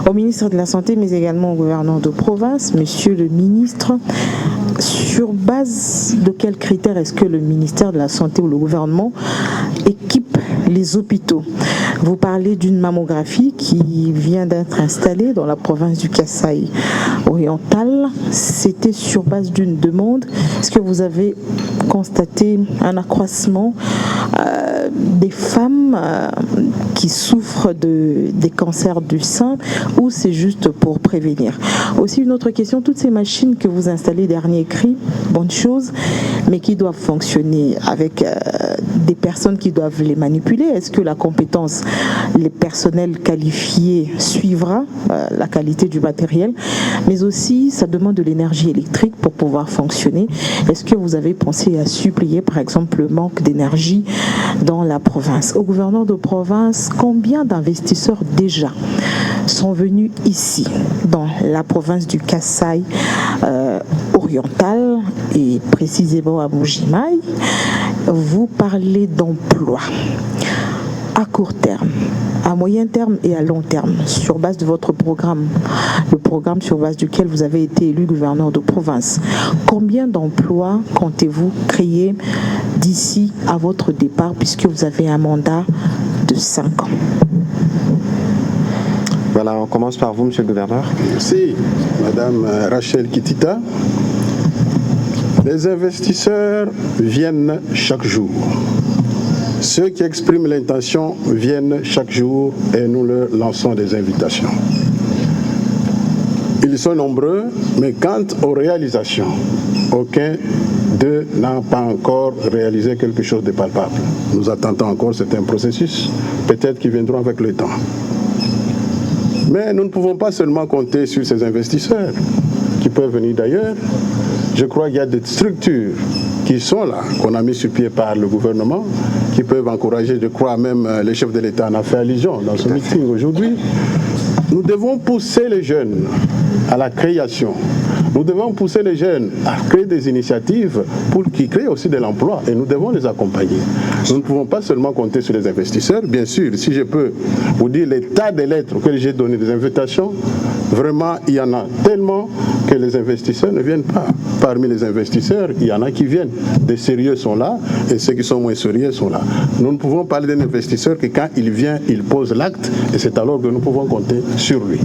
Speaker 7: au ministre de la Santé, mais également au gouverneur de province. Monsieur le ministre, sur base de quels critères est-ce que le ministère de la Santé ou le gouvernement équipe les hôpitaux? Vous parlez d'une mammographie qui vient d'être installée dans la province du Kasaï oriental. C'était sur base d'une demande. Est-ce que vous avez constaté un accroissement des femmes qui souffrent des cancers du sein ou c'est juste pour prévenir? Aussi une autre question, toutes ces machines que vous installez, dernier cri, bonne chose, mais qui doivent fonctionner avec des personnes qui doivent les manipuler. Est-ce que la compétence, les personnels qualifiés suivra la qualité du matériel, mais aussi ça demande de l'énergie électrique pour pouvoir fonctionner. Est-ce que vous avez pensé à supplier par exemple le manque d'énergie dans la province? Au gouverneur de province, combien d'investisseurs déjà sont venus ici dans la province du Kasaï oriental et précisément à Mbujimaï? Vous parlez d'emploi à court terme, à moyen terme et à long terme, sur base de votre programme, le programme sur base duquel vous avez été élu gouverneur de province. Combien d'emplois comptez-vous créer d'ici à votre départ, puisque vous avez un mandat de 5 ans?
Speaker 1: Voilà, on commence par vous, monsieur le gouverneur.
Speaker 2: Merci, madame Rachel Kitita. Les investisseurs viennent chaque jour. Ceux qui expriment l'intention viennent chaque jour et nous leur lançons des invitations. Ils sont nombreux, mais quant aux réalisations, aucun d'eux n'a pas encore réalisé quelque chose de palpable. Nous attendons encore, c'est un processus, peut-être qu'ils viendront avec le temps. Mais nous ne pouvons pas seulement compter sur ces investisseurs qui peuvent venir d'ailleurs. Je crois qu'il y a des structures qui sont là, qu'on a mis sur pied par le gouvernement, qui peuvent encourager, je crois même le chef de l'État en a fait allusion dans ce meeting aujourd'hui. Nous devons pousser les jeunes à la création. Nous devons pousser les jeunes à créer des initiatives pour qu'ils créent aussi de l'emploi et nous devons les accompagner. Nous ne pouvons pas seulement compter sur les investisseurs. Bien sûr, si je peux vous dire les tas de lettres que j'ai données, des invitations, vraiment, il y en a tellement que les investisseurs ne viennent pas. Parmi les investisseurs, il y en a qui viennent. Des sérieux sont là et ceux qui sont moins sérieux sont là. Nous ne pouvons parler d'un investisseur que quand il vient, il pose l'acte et c'est alors que nous pouvons compter sur lui.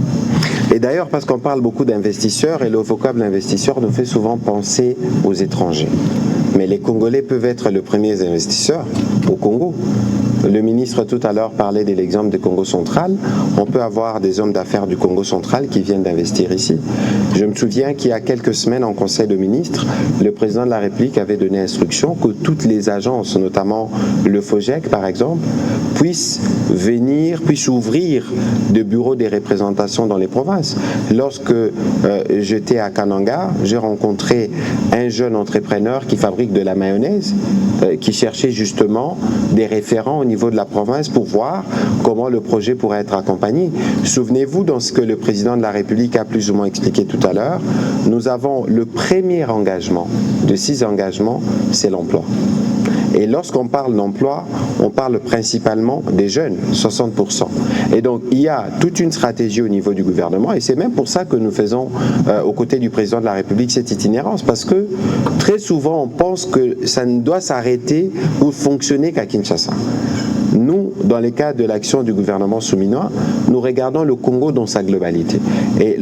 Speaker 1: Et d'ailleurs, parce qu'on parle beaucoup d'investisseurs et le vocable investisseur nous fait souvent penser aux étrangers. Mais les Congolais peuvent être les premiers investisseurs au Congo. Le ministre tout à l'heure parlait de l'exemple du Congo central. On peut avoir des hommes d'affaires du Congo central qui viennent d'investir ici. Je me souviens qu'il y a quelques semaines en Conseil de ministres, le président de la République avait donné instruction que toutes les agences, notamment le FOGEC par exemple, puissent ouvrir des bureaux de représentation dans les provinces. Lorsque j'étais à Kananga, j'ai rencontré un jeune entrepreneur qui fabrique de la mayonnaise, qui cherchait justement des référents au niveau de la province pour voir comment le projet pourrait être accompagné. Souvenez-vous, dans ce que le président de la République a plus ou moins expliqué tout à l'heure, nous avons le premier engagement de 6 engagements, c'est l'emploi. Et lorsqu'on parle d'emploi, on parle principalement des jeunes, 60%. Et donc, il y a toute une stratégie au niveau du gouvernement, et c'est même pour ça que nous faisons, aux côtés du président de la République, cette itinérance, parce que très souvent, on pense que ça ne doit s'arrêter ou fonctionner qu'à Kinshasa. Nous, dans le cadre de l'action du gouvernement souminois, nous regardons le Congo dans sa globalité. Et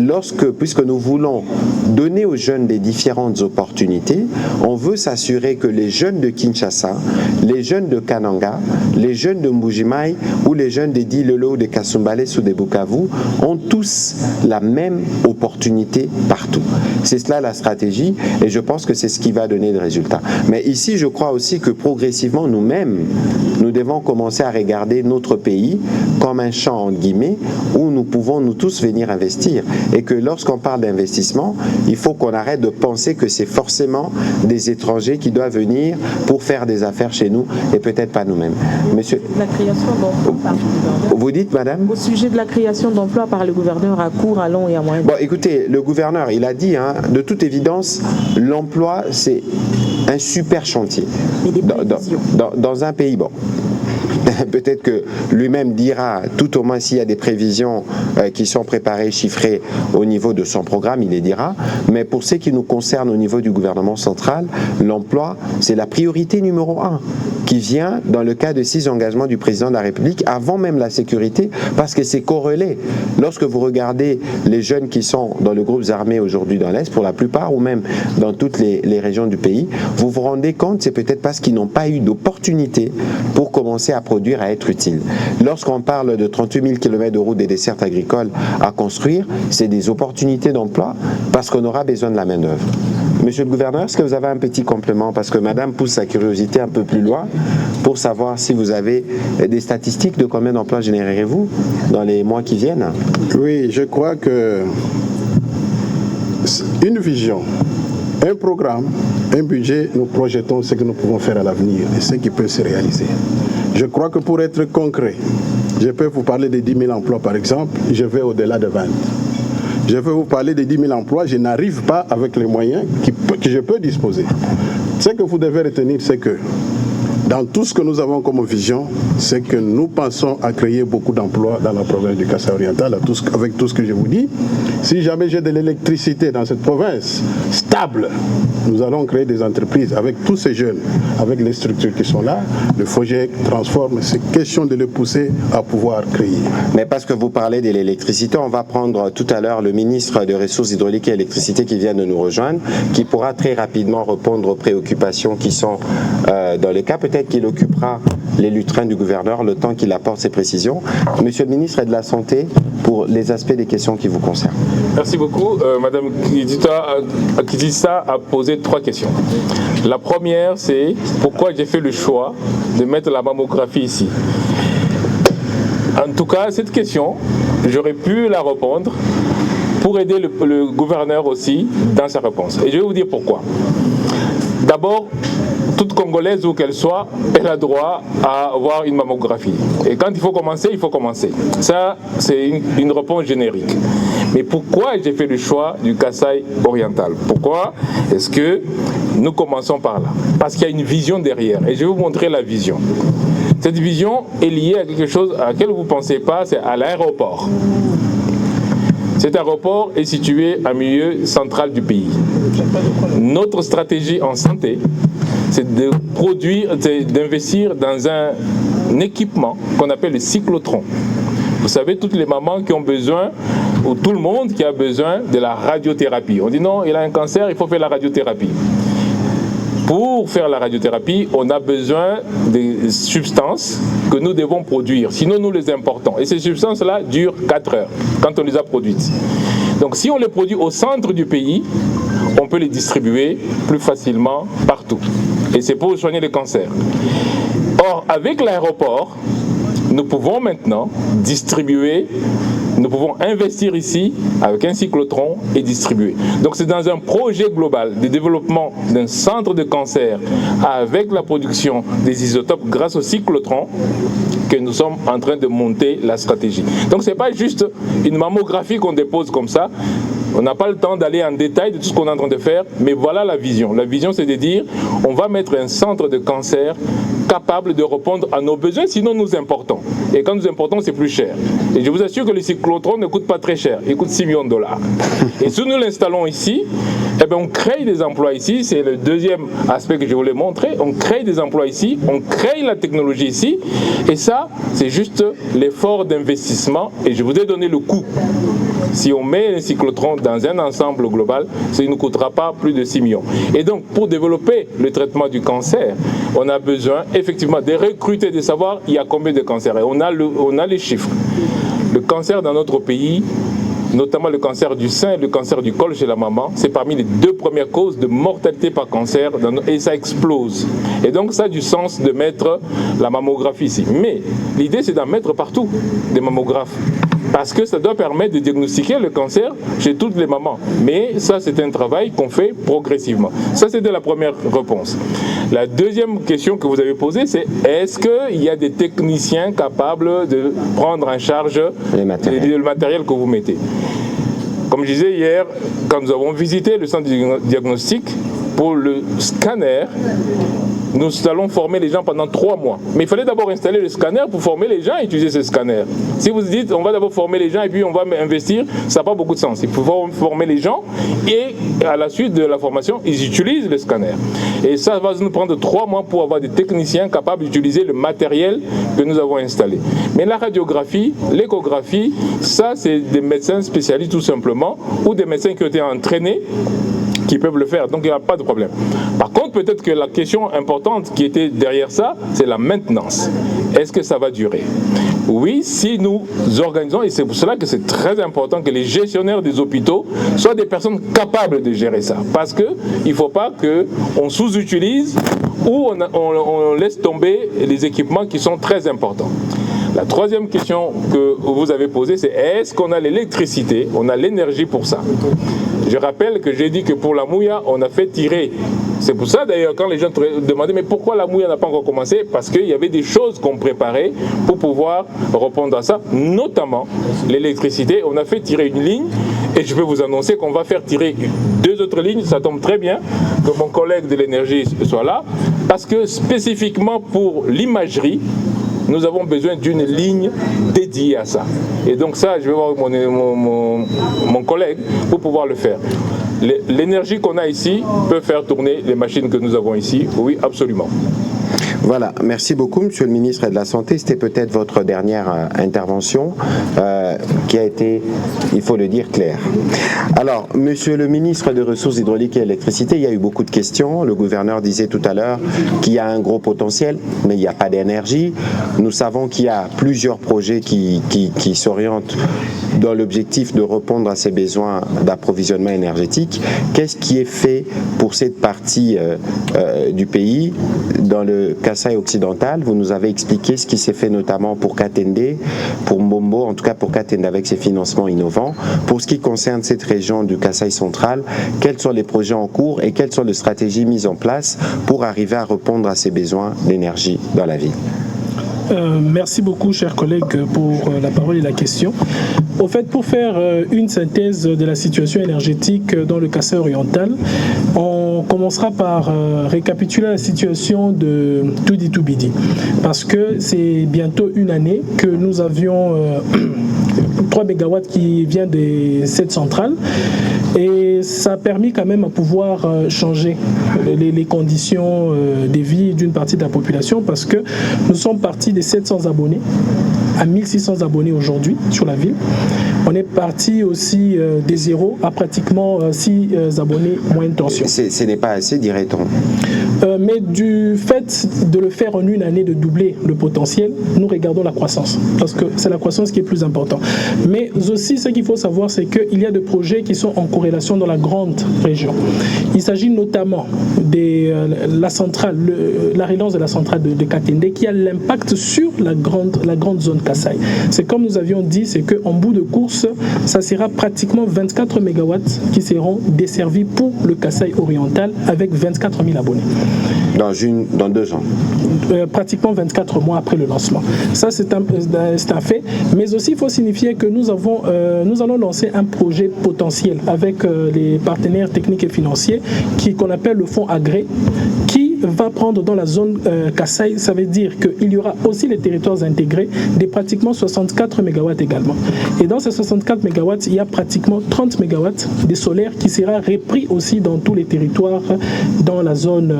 Speaker 1: puisque nous voulons donner aux jeunes des différentes opportunités, on veut s'assurer que les jeunes de Kinshasa, les jeunes de Kananga, les jeunes de Mbuji-Mayi ou les jeunes des Dilolo, des Kasumbalès ou des Bukavu ont tous la même opportunité partout. C'est cela la stratégie, et je pense que c'est ce qui va donner des résultats. Mais ici, je crois aussi que progressivement, nous-mêmes, nous devons commencer à regarder notre pays comme un champ, entre guillemets, où nous pouvons nous tous venir investir. Et que lorsqu'on parle d'investissement, il faut qu'on arrête de penser que c'est forcément des étrangers qui doivent venir pour faire des affaires chez nous, et peut-être pas nous-mêmes. Monsieur,
Speaker 7: la création d'emplois par le gouverneur.
Speaker 1: Vous dites, madame?
Speaker 7: Au sujet de la création d'emplois par le gouverneur à court, à long et à moyen terme.
Speaker 1: Bon, écoutez, le gouverneur, il a dit, de toute évidence, l'emploi, c'est un super chantier. Dans un pays, bon. Peut-être que lui-même dira, tout au moins s'il y a des prévisions qui sont préparées, chiffrées au niveau de son programme, il les dira. Mais pour ce qui nous concerne au niveau du gouvernement central, l'emploi, c'est la priorité numéro 1 qui vient dans le cas de 6 engagements du président de la République, avant même la sécurité, parce que c'est corrélé. Lorsque vous regardez les jeunes qui sont dans le groupe armé aujourd'hui dans l'Est, pour la plupart, ou même dans toutes les régions du pays, vous vous rendez compte, c'est peut-être parce qu'ils n'ont pas eu d'opportunité pour commencer à produire, à être utiles. Lorsqu'on parle de 38 000 km de routes et dessertes agricoles à construire, c'est des opportunités d'emploi parce qu'on aura besoin de la main-d'œuvre. Monsieur le gouverneur, est-ce que vous avez un petit complément? Parce que madame pousse sa curiosité un peu plus loin pour savoir si vous avez des statistiques de combien d'emplois générerez-vous dans les mois qui viennent?
Speaker 2: Oui, je crois que une vision, un programme, un budget, nous projetons ce que nous pouvons faire à l'avenir et ce qui peut se réaliser. Je crois que pour être concret, je peux vous parler de 10 000 emplois par exemple, je vais au-delà de 20. Je vais vous parler de 10 000 emplois, je n'arrive pas avec les moyens que je peux disposer. Ce que vous devez retenir, c'est que dans tout ce que nous avons comme vision, c'est que nous pensons à créer beaucoup d'emplois dans la province du Kasaï oriental, avec tout ce que je vous dis. Si jamais j'ai de l'électricité dans cette province stable, nous allons créer des entreprises avec tous ces jeunes, avec les structures qui sont là. Le FOGEC transforme, c'est question de les pousser à pouvoir créer.
Speaker 1: Mais parce que vous parlez de l'électricité, on va prendre tout à l'heure le ministre des Ressources hydrauliques et électricité qui vient de nous rejoindre, qui pourra très rapidement répondre aux préoccupations qui sont dans le cas. Peut-être qu'il occupera les lutrins du gouverneur le temps qu'il apporte ses précisions. Monsieur le ministre de la Santé, pour les aspects des questions qui vous concernent.
Speaker 3: Merci beaucoup. Madame Kidissa a posé 3 questions. La première, c'est pourquoi j'ai fait le choix de mettre la mammographie ici. En tout cas, cette question, j'aurais pu la répondre pour aider le gouverneur aussi dans sa réponse. Et je vais vous dire pourquoi. D'abord, toute Congolaise où qu'elle soit, elle a droit à avoir une mammographie. Et quand il faut commencer, il faut commencer. Ça, c'est une réponse générique. Mais pourquoi j'ai fait le choix du Kasaï oriental? Pourquoi est-ce que nous commençons par là? Parce qu'il y a une vision derrière. Et je vais vous montrer la vision. Cette vision est liée à quelque chose à laquelle vous ne pensez pas, c'est à l'aéroport. Cet aéroport est situé en milieu central du pays. Notre stratégie en santé, c'est de produire, d'investir dans un équipement qu'on appelle le cyclotron. Vous savez, toutes les mamans qui ont besoin, ou tout le monde qui a besoin de la radiothérapie. On dit non, il a un cancer, il faut faire la radiothérapie. Pour faire la radiothérapie, on a besoin des substances que nous devons produire, sinon nous les importons. Et ces substances-là durent 4 heures quand on les a produites. Donc si on les produit au centre du pays, on peut les distribuer plus facilement partout. Et c'est pour soigner les cancers. Or, avec l'aéroport, nous pouvons maintenant distribuer, nous pouvons investir ici avec un cyclotron et distribuer. Donc c'est dans un projet global de développement d'un centre de cancer avec la production des isotopes grâce au cyclotron que nous sommes en train de monter la stratégie. Donc ce n'est pas juste une mammographie qu'on dépose comme ça. On n'a pas le temps d'aller en détail de tout ce qu'on est en train de faire, mais voilà la vision. La vision, c'est de dire, on va mettre un centre de cancer capable de répondre à nos besoins, sinon nous importons. Et quand nous importons, c'est plus cher. Et je vous assure que le cyclotron ne coûte pas très cher, il coûte 6 millions de dollars. Et si nous l'installons ici, eh bien, on crée des emplois ici, c'est le deuxième aspect que je voulais montrer, on crée des emplois ici, on crée la technologie ici, et ça, c'est juste l'effort d'investissement, et je vous ai donné le coût. Si on met un cyclotron dans un ensemble global, ça ne nous coûtera pas plus de 6 millions. Et donc, pour développer le traitement du cancer, on a besoin effectivement de recruter, de savoir il y a combien de cancers. Et on a les chiffres. Le cancer dans notre pays, notamment le cancer du sein et le cancer du col chez la maman, c'est parmi les 2 premières causes de mortalité par cancer et ça explose. Et donc ça a du sens de mettre la mammographie ici. Mais l'idée c'est d'en mettre partout des mammographes. Parce que ça doit permettre de diagnostiquer le cancer chez toutes les mamans. Mais ça, c'est un travail qu'on fait progressivement. Ça, c'était la première réponse. La deuxième question que vous avez posée, c'est est-ce qu'il y a des techniciens capables de prendre en charge le matériel que vous mettez? Comme je disais hier, quand nous avons visité le centre de diagnostic, pour le scanner, nous allons former les gens pendant 3 mois. Mais il fallait d'abord installer le scanner pour former les gens à utiliser ce scanner. Si vous dites on va d'abord former les gens et puis on va investir, ça n'a pas beaucoup de sens. Il faut former les gens et à la suite de la formation, ils utilisent le scanner. Et ça va nous prendre 3 mois pour avoir des techniciens capables d'utiliser le matériel que nous avons installé. Mais la radiographie, l'échographie, ça c'est des médecins spécialistes tout simplement ou des médecins qui ont été entraînés qui peuvent le faire, donc il n'y a pas de problème. Par contre, peut-être que la question importante qui était derrière ça, c'est la maintenance. Est-ce que ça va durer? Oui, si nous organisons, et c'est pour cela que c'est très important que les gestionnaires des hôpitaux soient des personnes capables de gérer ça, parce qu'il ne faut pas qu'on sous-utilise ou on laisse tomber les équipements qui sont très importants. La troisième question que vous avez posée, c'est est-ce qu'on a l'électricité, on a l'énergie pour ça? Je rappelle que j'ai dit que pour la Mouya, on a fait tirer. C'est pour ça d'ailleurs quand les gens demandaient mais pourquoi la Mouya n'a pas encore commencé? Parce qu'il y avait des choses qu'on préparait pour pouvoir répondre à ça, notamment l'électricité. On a fait tirer une ligne et je peux vous annoncer qu'on va faire tirer 2 autres lignes. Ça tombe très bien que mon collègue de l'énergie soit là parce que spécifiquement pour l'imagerie, nous avons besoin d'une ligne dédiée à ça. Et donc ça, je vais voir mon collègue pour pouvoir le faire. L'énergie qu'on a ici peut faire tourner les machines que nous avons ici. Oui, absolument.
Speaker 1: Voilà, merci beaucoup Monsieur le ministre de la Santé. C'était peut-être votre dernière intervention qui a été, il faut le dire, claire. Alors, Monsieur le ministre des Ressources hydrauliques et électricité, il y a eu beaucoup de questions. Le gouverneur disait tout à l'heure qu'il y a un gros potentiel, mais il n'y a pas d'énergie. Nous savons qu'il y a plusieurs projets qui s'orientent dans l'objectif de répondre à ces besoins d'approvisionnement énergétique. Qu'est-ce qui est fait pour cette partie du pays dans le Kasaï occidental? Vous nous avez expliqué ce qui s'est fait notamment pour Katende, pour Mbombo, en tout cas pour Katende avec ses financements innovants. Pour ce qui concerne cette région du Kasaï central, quels sont les projets en cours et quelles sont les stratégies mises en place pour arriver à répondre à ces besoins d'énergie dans la ville?
Speaker 8: Merci beaucoup, chers collègues, pour la parole et la question. Au fait, pour faire une synthèse de la situation énergétique dans le Kasaï oriental, on commencera par récapituler la situation de Tudi Tubidi, parce que c'est bientôt une année que nous avions 3 MW qui vient de cette centrale. Et ça a permis quand même à pouvoir changer les conditions de vie d'une partie de la population parce que nous sommes partis de 700 abonnés à 1600 abonnés aujourd'hui sur la ville. On est parti aussi des 0 à pratiquement 6 abonnés moyenne tension.
Speaker 1: Ce n'est pas assez, dirait-on.
Speaker 8: Mais du fait de le faire en une année, de doubler le potentiel, nous regardons la croissance, parce que c'est la croissance qui est plus importante. Mais aussi, ce qu'il faut savoir, c'est qu'il y a des projets qui sont en corrélation dans la grande région. Il s'agit notamment de la centrale, la relance de la centrale de Katende, qui a l'impact sur la grande zone Kasaï. C'est comme nous avions dit, c'est qu'en bout de course, ça sera pratiquement 24 MW qui seront desservis pour le Kasaï oriental avec 24 000 abonnés.
Speaker 1: Dans 2 ans.
Speaker 8: Pratiquement 24 mois après le lancement. Ça, c'est un fait. Mais aussi, il faut signifier que nous allons lancer un projet potentiel avec les partenaires techniques et financiers qu'on appelle le fonds Agré, qui va prendre dans la zone Kasaï. Ça veut dire qu'il y aura aussi les territoires intégrés de pratiquement 64 MW également. Et dans ces 64 MW, il y a pratiquement 30 MW de solaire qui sera repris aussi dans tous les territoires dans la zone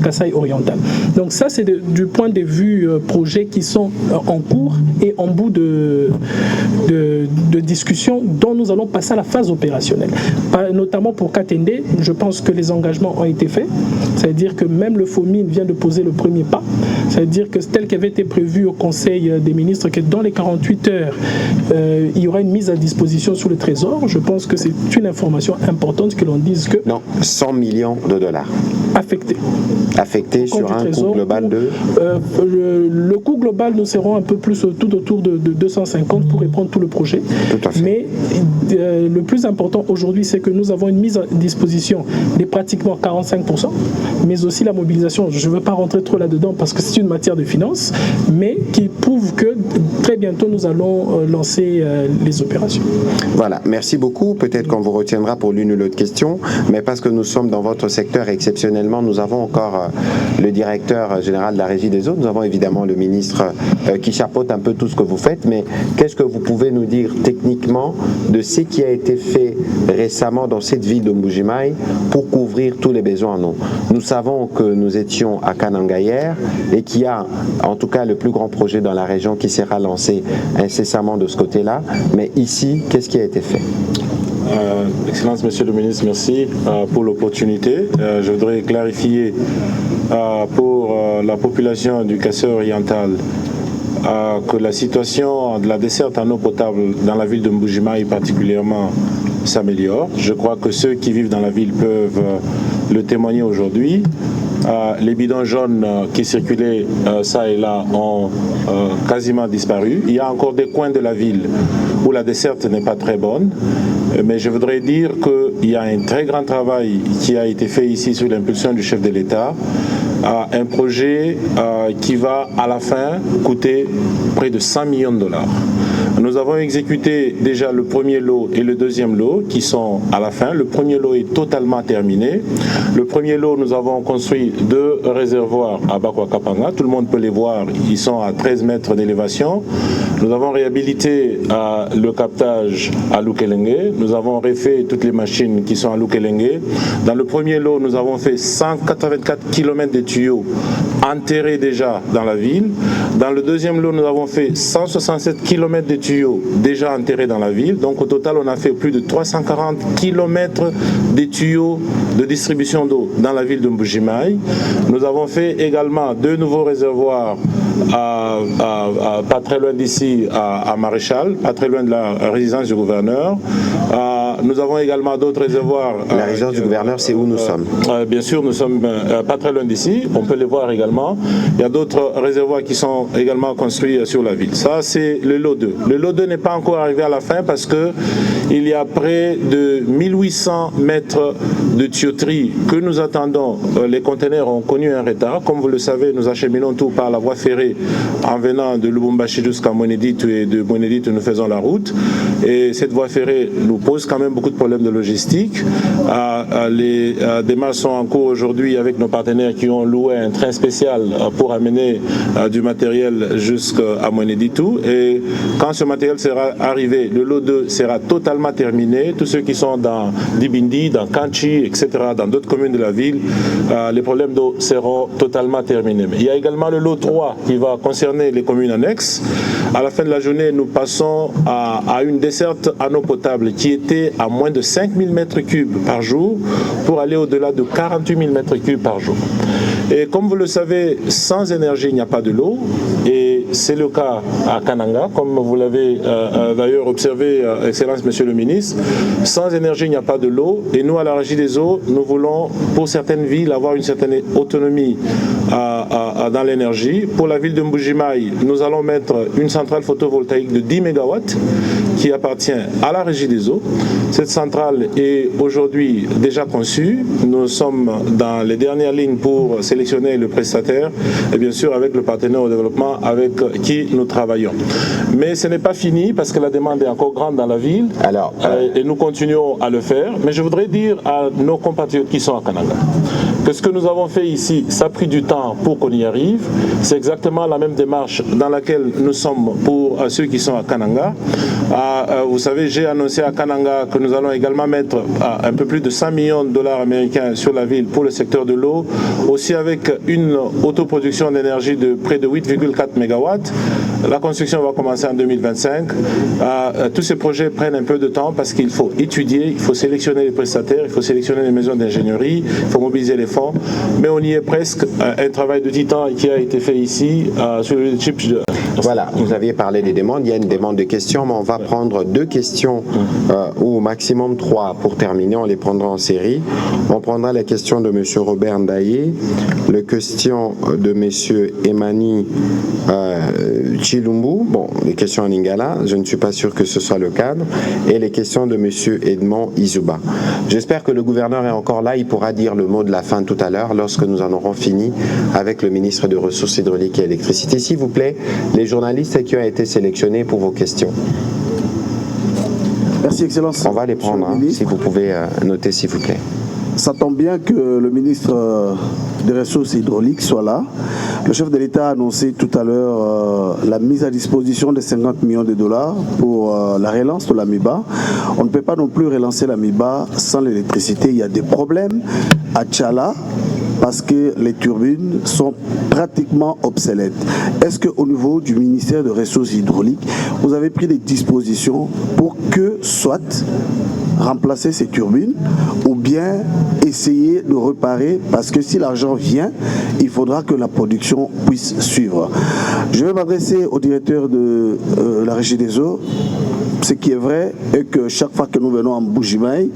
Speaker 8: Kasaï orientale. Donc ça, c'est du point de vue projets qui sont en cours et en bout de discussion dont nous allons passer à la phase opérationnelle. Notamment pour Katende, je pense que les engagements ont été faits. C'est-à-dire que même le FOMIN vient de poser le premier pas. C'est-à-dire que tel qu'avait été prévu au Conseil des ministres, que dans les 48 heures, il y aura une mise à disposition sur le Trésor. Je pense que c'est une information importante que l'on dise que...
Speaker 1: Non, 100 millions de dollars. Affectés sur un coût global de...
Speaker 8: Le coût global, nous serons un peu plus tout autour de 250 pour reprendre tout le projet.
Speaker 1: Tout à fait.
Speaker 8: Mais le plus important aujourd'hui, c'est que nous avons une mise à disposition de pratiquement 45%, mais aussi la mobilisation. Je ne veux pas rentrer trop là-dedans parce que c'est une matière de finance, mais qui prouve que très bientôt nous allons lancer les opérations.
Speaker 1: Voilà, merci beaucoup. Peut-être qu'on vous retiendra pour l'une ou l'autre question, mais parce que nous sommes dans votre secteur exceptionnellement, nous avons encore le directeur général de la Régie des eaux, nous avons évidemment le ministre qui chapeaute un peu tout ce que vous faites, mais qu'est-ce que vous pouvez nous dire techniquement de ce qui a été fait récemment dans cette ville de Mbuji-Mayi pour couvrir tous les besoins en eau? Nous savons que nous étions à Kananga hier et qu'il y a en tout cas le plus grand projet dans la région qui sera lancé incessamment de ce côté-là, mais ici, qu'est-ce qui a été fait?
Speaker 9: Excellence, Monsieur le Ministre, merci pour l'opportunité. Je voudrais clarifier pour la population du Kasaï oriental que la situation de la desserte en eau potable dans la ville de Mbuji-Mayi particulièrement s'améliore. Je crois que ceux qui vivent dans la ville peuvent le témoigner aujourd'hui. Les bidons jaunes qui circulaient ça et là ont quasiment disparu. Il y a encore des coins de la ville où la desserte n'est pas très bonne, mais je voudrais dire qu'il y a un très grand travail qui a été fait ici sous l'impulsion du chef de l'État. Un projet qui va à la fin coûter près de 100 millions de dollars. Nous avons exécuté déjà le premier lot et le deuxième lot qui sont à la fin. Le premier lot est totalement terminé. Le premier lot, nous avons construit 2 réservoirs à Bakwakapanga. Tout le monde peut les voir, ils sont à 13 mètres d'élévation. Nous avons réhabilité le captage à Lukelenge. Nous avons refait toutes les machines qui sont à Lukelenge. Dans le premier lot, nous avons fait 184 km de tuyaux enterrés déjà dans la ville. Dans le deuxième lot, nous avons fait 167 km de tuyaux déjà enterrés dans la ville. Donc au total, on a fait plus de 340 km de tuyaux de distribution d'eau dans la ville de Mbuji-Mayi. Nous avons fait également 2 nouveaux réservoirs pas très loin d'ici, à Maréchal, pas très loin de la résidence du gouverneur. Nous avons également d'autres réservoirs.
Speaker 1: La résidence du gouverneur, c'est où nous sommes?
Speaker 9: Bien sûr, nous sommes pas très loin d'ici. On peut les voir également. Il y a d'autres réservoirs qui sont également construits sur la ville. Ça, c'est le lot 2. Le lot 2 n'est pas encore arrivé à la fin parce qu'il y a près de 1800 mètres de tuyauterie que nous attendons. Les conteneurs ont connu un retard. Comme vous le savez, nous acheminons tout par la voie ferrée en venant de Lubumbashi jusqu'à Mweneditu et de Mweneditu nous faisons la route. Et cette voie ferrée nous pose quand même beaucoup de problèmes de logistique. Les démarches sont en cours aujourd'hui avec nos partenaires qui ont loué un train spécial pour amener du matériel jusqu'à Mweneditu. Et quand ce matériel sera arrivé, le lot 2 sera totalement terminé. Tous ceux qui sont dans Dibindi, dans Kanchi, etc., dans d'autres communes de la ville, les problèmes d'eau seront totalement terminés. Mais il y a également le lot 3 qui va concerner les communes annexes. À la fin de la journée, nous passons à une desserte en eau potable qui était à moins de 5000 m3 par jour pour aller au-delà de 48 000 m3 par jour. Et comme vous le savez, sans énergie, il n'y a pas de l'eau. Et c'est le cas à Kananga, comme vous l'avez d'ailleurs observé, Excellence Monsieur le Ministre. Sans énergie, il n'y a pas de l'eau. Et nous, à la Régie des eaux, nous voulons, pour certaines villes, avoir une certaine autonomie dans l'énergie. Pour la ville de Mbujimaï, nous allons mettre une centrale photovoltaïque de 10 MW qui appartient à la Régie des eaux. Cette centrale est aujourd'hui déjà conçue. Nous sommes dans les dernières lignes pour sélectionner le prestataire et bien sûr avec le partenaire au développement avec qui nous travaillons. Mais ce n'est pas fini parce que la demande est encore grande dans la ville.
Speaker 1: Alors,
Speaker 9: et nous continuons à le faire. Mais je voudrais dire à nos compatriotes qui sont à Kananga que ce que nous avons fait ici, ça a pris du temps pour qu'on y arrive. C'est exactement la même démarche dans laquelle nous sommes pour ceux qui sont à Kananga. Vous savez, j'ai annoncé à Kananga que nous allons également mettre un peu plus de 100 millions de dollars américains sur la ville pour le secteur de l'eau, aussi avec une autoproduction d'énergie de près de 8,4 MW. La construction va commencer en 2025. Tous ces projets prennent un peu de temps parce qu'il faut étudier, il faut sélectionner les prestataires, il faut sélectionner les maisons d'ingénierie, il faut mobiliser les fonds, mais on y est presque. Un travail de titan qui a été fait ici sur le leadership.
Speaker 1: Voilà, vous aviez parlé des demandes, il y a une demande de questions, mais on va prendre 2 questions ou au maximum 3 pour terminer, on les prendra en série. On prendra la question de M. Robert Ndaye, la question de M. Emani Chilumbu, bon, les questions en lingala, je ne suis pas sûr que ce soit le cadre, et les questions de M. Edmond Izuba. J'espère que le gouverneur est encore là, il pourra dire le mot de la fin tout à l'heure lorsque nous en aurons fini avec le ministre des Ressources hydrauliques et électricité. S'il vous plaît, les journalistes qui ont été sélectionnés pour vos questions.
Speaker 10: Merci, Excellence.
Speaker 1: On va les prendre, hein, si vous pouvez noter, s'il vous plaît.
Speaker 10: Ça tombe bien que le ministre des Ressources hydrauliques soit là. Le chef de l'État a annoncé tout à l'heure la mise à disposition de 50 millions de dollars pour la relance de l'AMIBA. On ne peut pas non plus relancer l'AMIBA sans l'électricité. Il y a des problèmes à Tchala parce que les turbines sont pratiquement obsolètes. Est-ce qu'au niveau du ministère des Ressources hydrauliques, vous avez pris des dispositions pour que soit remplacer ces turbines ou bien essayer de réparer, parce que si l'argent vient, il faudra que la production puisse suivre. Je vais m'adresser au directeur de la Régie des eaux. Ce qui est vrai est que chaque fois que nous venons en Mbujimaï,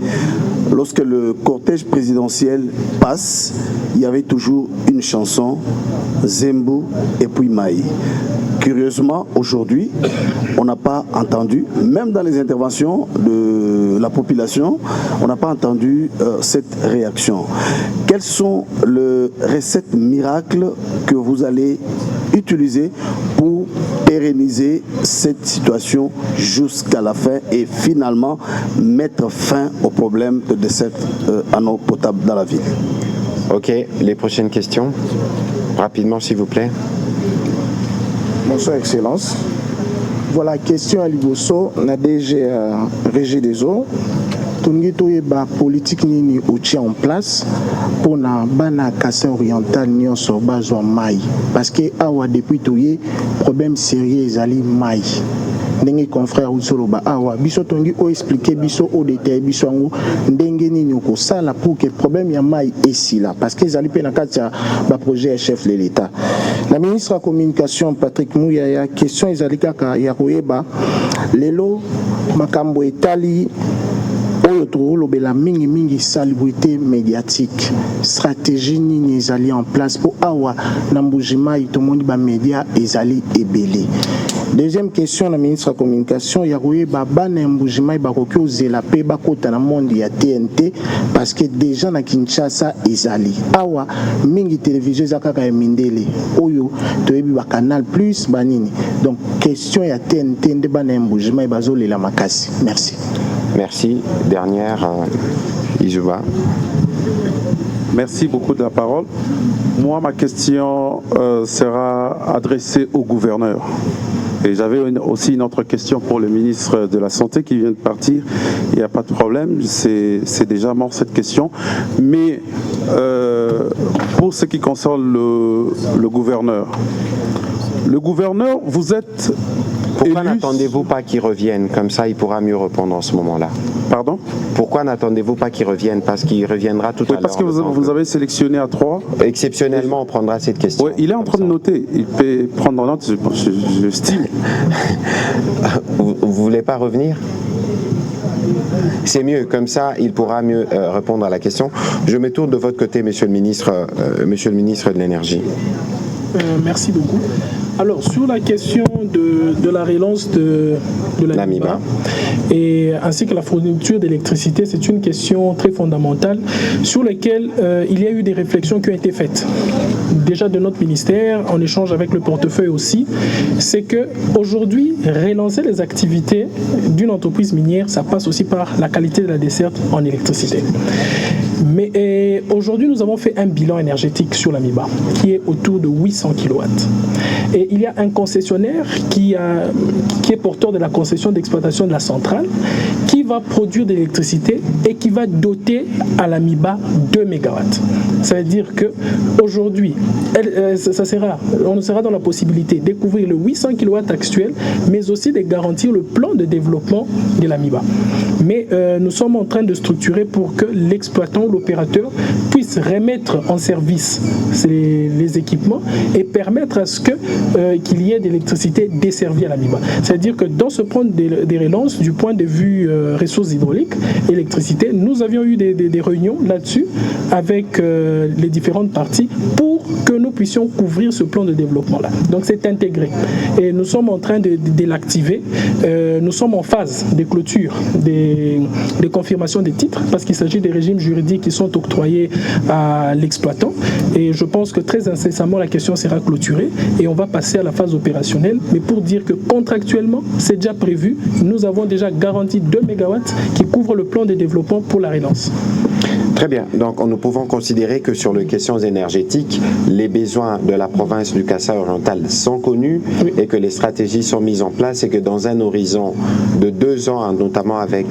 Speaker 10: lorsque le cortège présidentiel passe, il y avait toujours une chanson, Zembu et puis Maï. Curieusement, aujourd'hui, on n'a pas entendu, même dans les interventions de la population, on n'a pas entendu cette réaction. Quelles sont les recettes miracles que vous allez utiliser pour pérenniser cette situation jusqu'à la fin et finalement mettre fin au problème de desserte en eau potable dans la ville?
Speaker 1: Ok, les prochaines questions, rapidement s'il vous plaît.
Speaker 11: Bonsoir Excellence. Voilà, question à Liboso, na DG Régie des eaux. Tungi toyeba politique nini outil en place pour na bana Kasai oriental nyonso bazwa mai parce que awa depuis toye problème sérieux ezali mai. Ndenge confrère Usoloba awa biso tongi o expliquer biso o détail biso ngo ndenge nini ko sala pour que problème ya mai ici là parce que ezali pe na kati ya ba projet chef de l'État. La ministre de la communication Patrick Mouyaya question ezali kaka ya koyeba lelo makambo etali oyo tolobela mingi salubrité médiatique stratégie nini ezali en place pour awa na Mbujimaï tomoni ba média ezali ebele. Deuxième question, la ministre de la Communication, il y a eu bana Mbujimaï bakoki ozela pe bakota na monde ya TNT parce que déjà na Kinshasa ezali. Awa mingi télévision zakaka ya mindele oyo toyebi ba Canal Plus banini. Donc question ya TNT nde bana Mbujimaï bazolela makasi. Merci.
Speaker 1: Merci. Dernière, Izuba.
Speaker 12: Merci beaucoup de la parole. Moi, ma question sera adressée au gouverneur. Et j'avais aussi une autre question pour le ministre de la Santé qui vient de partir. Il n'y a pas de problème, c'est déjà mort cette question. Mais pour ce qui concerne le gouverneur, vous êtes
Speaker 1: Pourquoi n'attendez-vous pas qu'il revienne? Comme ça, il pourra mieux répondre en ce moment-là.
Speaker 12: Pardon?
Speaker 1: Pourquoi n'attendez-vous pas qu'il revienne? Parce qu'il reviendra tout à l'heure.
Speaker 12: Parce que vous avez sélectionné à 3.
Speaker 1: Exceptionnellement, on prendra cette question.
Speaker 12: Oui, il est en train de noter. Il peut prendre en note, je stime.
Speaker 1: Vous ne voulez pas revenir? C'est mieux, comme ça, il pourra mieux répondre à la question. Je me tourne de votre côté, monsieur le ministre de l'Énergie.
Speaker 8: Merci beaucoup. Alors, sur la question de la relance de la MIBA, et ainsi que la fourniture d'électricité, c'est une question très fondamentale sur laquelle il y a eu des réflexions qui ont été faites. Déjà de notre ministère, en échange avec le portefeuille aussi, c'est qu'aujourd'hui, relancer les activités d'une entreprise minière, ça passe aussi par la qualité de la desserte en électricité. Mais aujourd'hui, nous avons fait un bilan énergétique sur la MIBA qui est autour de 800 kW. Et il y a un concessionnaire qui est porteur de la concession d'exploitation de la centrale qui va produire de l'électricité et qui va doter à la MIBA 2 MW. Ça veut dire qu'aujourd'hui, on sera dans la possibilité de découvrir le 800 kW actuel, mais aussi de garantir le plan de développement de la MIBA. Mais nous sommes en train de structurer pour que l'exploitant ou l'opérateur puisse remettre en service les équipements et permettre à ce qu'il y ait d'électricité desservie à la MIBA. C'est-à-dire que dans ce plan des relances, du point de vue ressources hydrauliques, électricité, nous avions eu des réunions là-dessus avec les différentes parties pour que nous puissions couvrir ce plan de développement-là. Donc c'est intégré. Et nous sommes en train de l'activer. Nous sommes en phase de clôture des confirmations des titres parce qu'il s'agit des régimes juridiques qui sont octroyés à l'exploitant. Et je pense que très incessamment, la question sera clôturée et on va passer à la phase opérationnelle. Mais pour dire que contractuellement, c'est déjà prévu. Nous avons déjà garanti 2 MW qui couvrent le plan de développement pour la relance.
Speaker 1: Très bien. Donc, nous pouvons considérer que sur les questions énergétiques, les besoins de la province du Kasaï oriental sont connus et que les stratégies sont mises en place et que dans un horizon de 2 ans, notamment avec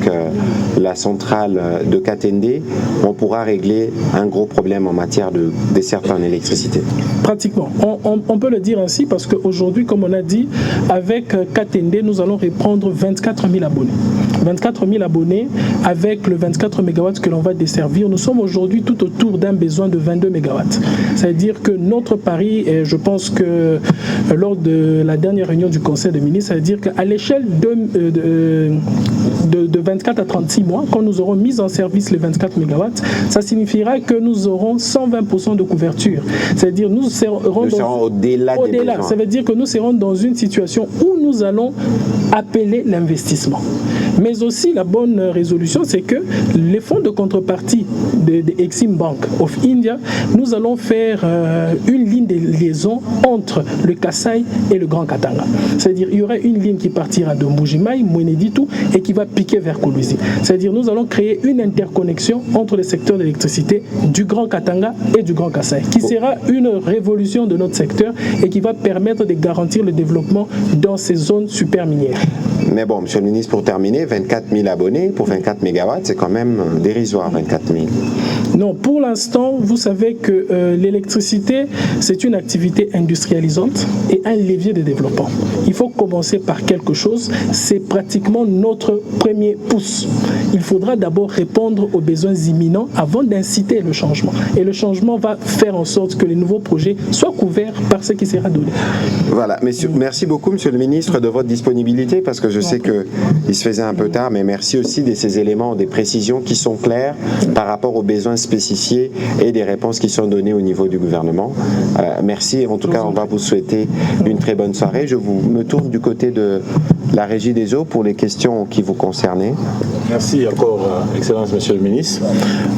Speaker 1: la centrale de Katende, on pourra régler un gros problème en matière de desserte en électricité.
Speaker 8: Pratiquement. On peut le dire ainsi parce qu'aujourd'hui, comme on a dit, avec Katende, nous allons reprendre 24 000 abonnés. 24 000 abonnés avec le 24 MW que l'on va desservir. Nous sommes aujourd'hui tout autour d'un besoin de 22 MW. C'est-à-dire que notre pari, et je pense que lors de la dernière réunion du Conseil des ministres, c'est-à-dire qu'à l'échelle de 24 à 36 mois, quand nous aurons mis en service les 24 MW, ça signifiera que nous aurons 120% de couverture. C'est-à-dire nous serons
Speaker 1: au-delà des besoins.
Speaker 8: Ça veut dire que nous serons dans une situation où nous allons appeler l'investissement. Mais aussi la bonne résolution, c'est que les fonds de contrepartie de Exim Bank of India, nous allons faire une ligne de liaison entre le Kasaï et le Grand Katanga. C'est-à-dire il y aura une ligne qui partira de Mbujimaï, Mweneditu et qui va piquer vers Kolwezi. C'est-à-dire nous allons créer une interconnexion entre les secteurs d'électricité du Grand Katanga et du Grand Kasaï, qui sera une révolution de notre secteur et qui va permettre de garantir le développement dans ces zones super minières.
Speaker 1: Mais bon, monsieur le ministre, pour terminer, 24 000 abonnés pour 24 MW, c'est quand même dérisoire, 24 000.
Speaker 8: Non, pour l'instant, vous savez que l'électricité, c'est une activité industrialisante et un levier de développement. Il faut commencer par quelque chose, c'est pratiquement notre premier pouce. Il faudra d'abord répondre aux besoins imminents avant d'inciter le changement. Et le changement va faire en sorte que les nouveaux projets soient couverts par ce qui sera donné.
Speaker 1: Voilà, merci beaucoup, monsieur le ministre, de votre disponibilité, parce que je sais qu'il se faisait un peu tard, mais merci aussi de ces éléments, des précisions qui sont claires par rapport aux besoins spécifiés et des réponses qui sont données au niveau du gouvernement. Merci, en tout cas, on va vous souhaiter une très bonne soirée. Je me tourne du côté de la Régie des eaux pour les questions qui vous concernaient.
Speaker 9: Merci encore, Excellence, Monsieur le Ministre.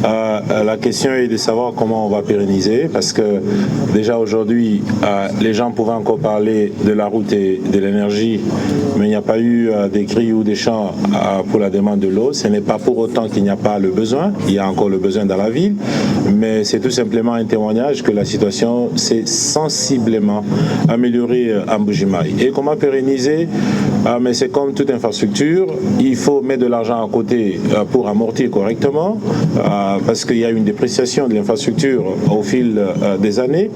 Speaker 9: La question est de savoir comment on va pérenniser, parce que déjà aujourd'hui, les gens pouvaient encore parler de la route et de l'énergie, mais il n'y a pas eu des cris ou des chants pour la demande de l'eau. Ce n'est pas pour autant qu'il n'y a pas le besoin, il y a encore le besoin dans la ville, mais c'est tout simplement un témoignage que la situation s'est sensiblement améliorée à Mbujimaï. Et comment pérenniser? mais c'est comme toute infrastructure, il faut mettre de l'argent à côté pour amortir correctement, parce qu'il y a une dépréciation de l'infrastructure au fil des années.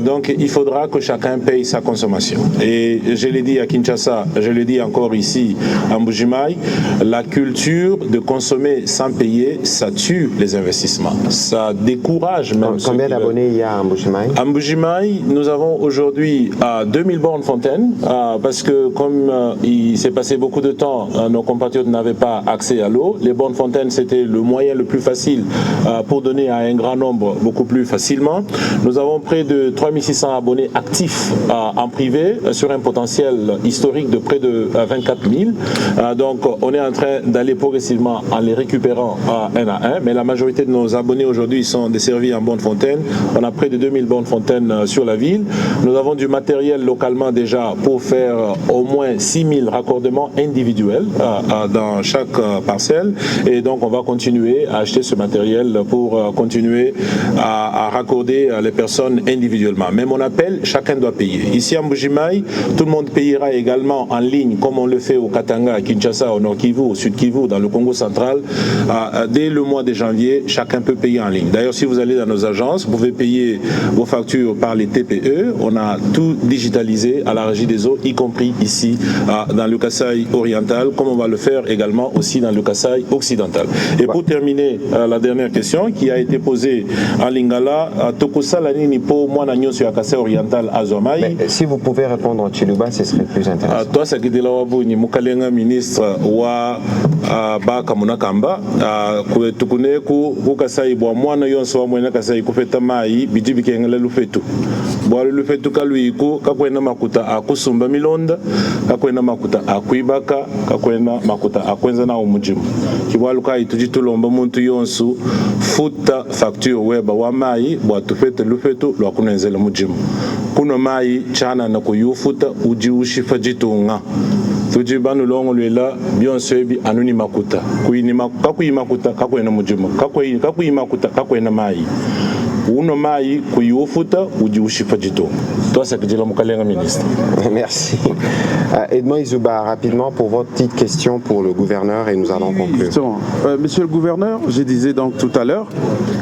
Speaker 9: Donc il faudra que chacun paye sa consommation. Et je l'ai dit à Kinshasa, je le dis encore ici à Mbuji-Mayi, la culture de consommer sans payer, ça tue les investissements. Ça décourage même.
Speaker 1: Combien d'abonnés il y a à Mbuji-Mayi?
Speaker 9: À Mbuji-Mayi, nous avons aujourd'hui 2000 bornes fontaines, parce que comme il s'est passé beaucoup de temps, nos compatriotes n'avaient pas accès à l'eau. Les bornes fontaines, c'était le moyen le plus facile pour donner à un grand nombre beaucoup plus facilement. Nous avons près de 3600 abonnés actifs en privé sur un potentiel historique de près de 24 000. Donc on est en train d'aller progressivement en les récupérant un à un, mais la majorité de nos abonnés aujourd'hui sont desservis en bornes fontaines. On a près de 2000 bornes fontaines sur la ville. Nous avons du matériel localement déjà pour faire au moins 6000 raccordements individuels dans chaque parcelle, et donc on va continuer à acheter ce matériel pour continuer à raccorder les personnes individuellement. Mais mon appel, chacun doit payer. Ici à Mbuji-Mayi, tout le monde payera également en ligne, comme on le fait au Katanga, à Kinshasa, au Nord Kivu, au Sud Kivu, dans le Congo central. Dès le mois de janvier, chacun peut payer en ligne. D'ailleurs, si vous allez dans nos agences, vous pouvez payer vos factures par les TPE. On a tout digitalisé à la Régie des eaux, y compris ici dans le Kasaï oriental, comme on va le faire également aussi dans le Kasaï occidental. Et pour terminer, la dernière question qui a été posée en Lingala,
Speaker 1: si vous pouvez répondre en Chiluba, ce serait plus intéressant.
Speaker 9: Toi, c'est que ni mukalenga ministre wa baka munakamba tukune ku Kasai bwa mwana yonso wa mwena Kasai kufeta mai bijibi kengela lufetu bwa lufetu kaluiku kakwena makuta akusumba milonda kakwena makuta akuibaka kakwena makuta akwenza na umujimu kibwaluka itujitulomba muntu yonso futa facture weba wa mai bwa tufete lufetu lwa kunenzela mujimu kuno mai chana na kuyufuta uji ushifa jitunga tuji banu longo lela bionsebi anuni makuta kakuyi makuta kakwena mujimu kakuyi makuta kakwena mai uno mai kuyufuta uji ushifa jitunga. Toi, c'est que Mukalenga ministre.
Speaker 1: Merci. Edmond Izouba, rapidement pour votre petite question pour le gouverneur et nous allons conclure.
Speaker 12: Monsieur le gouverneur, je disais donc tout à l'heure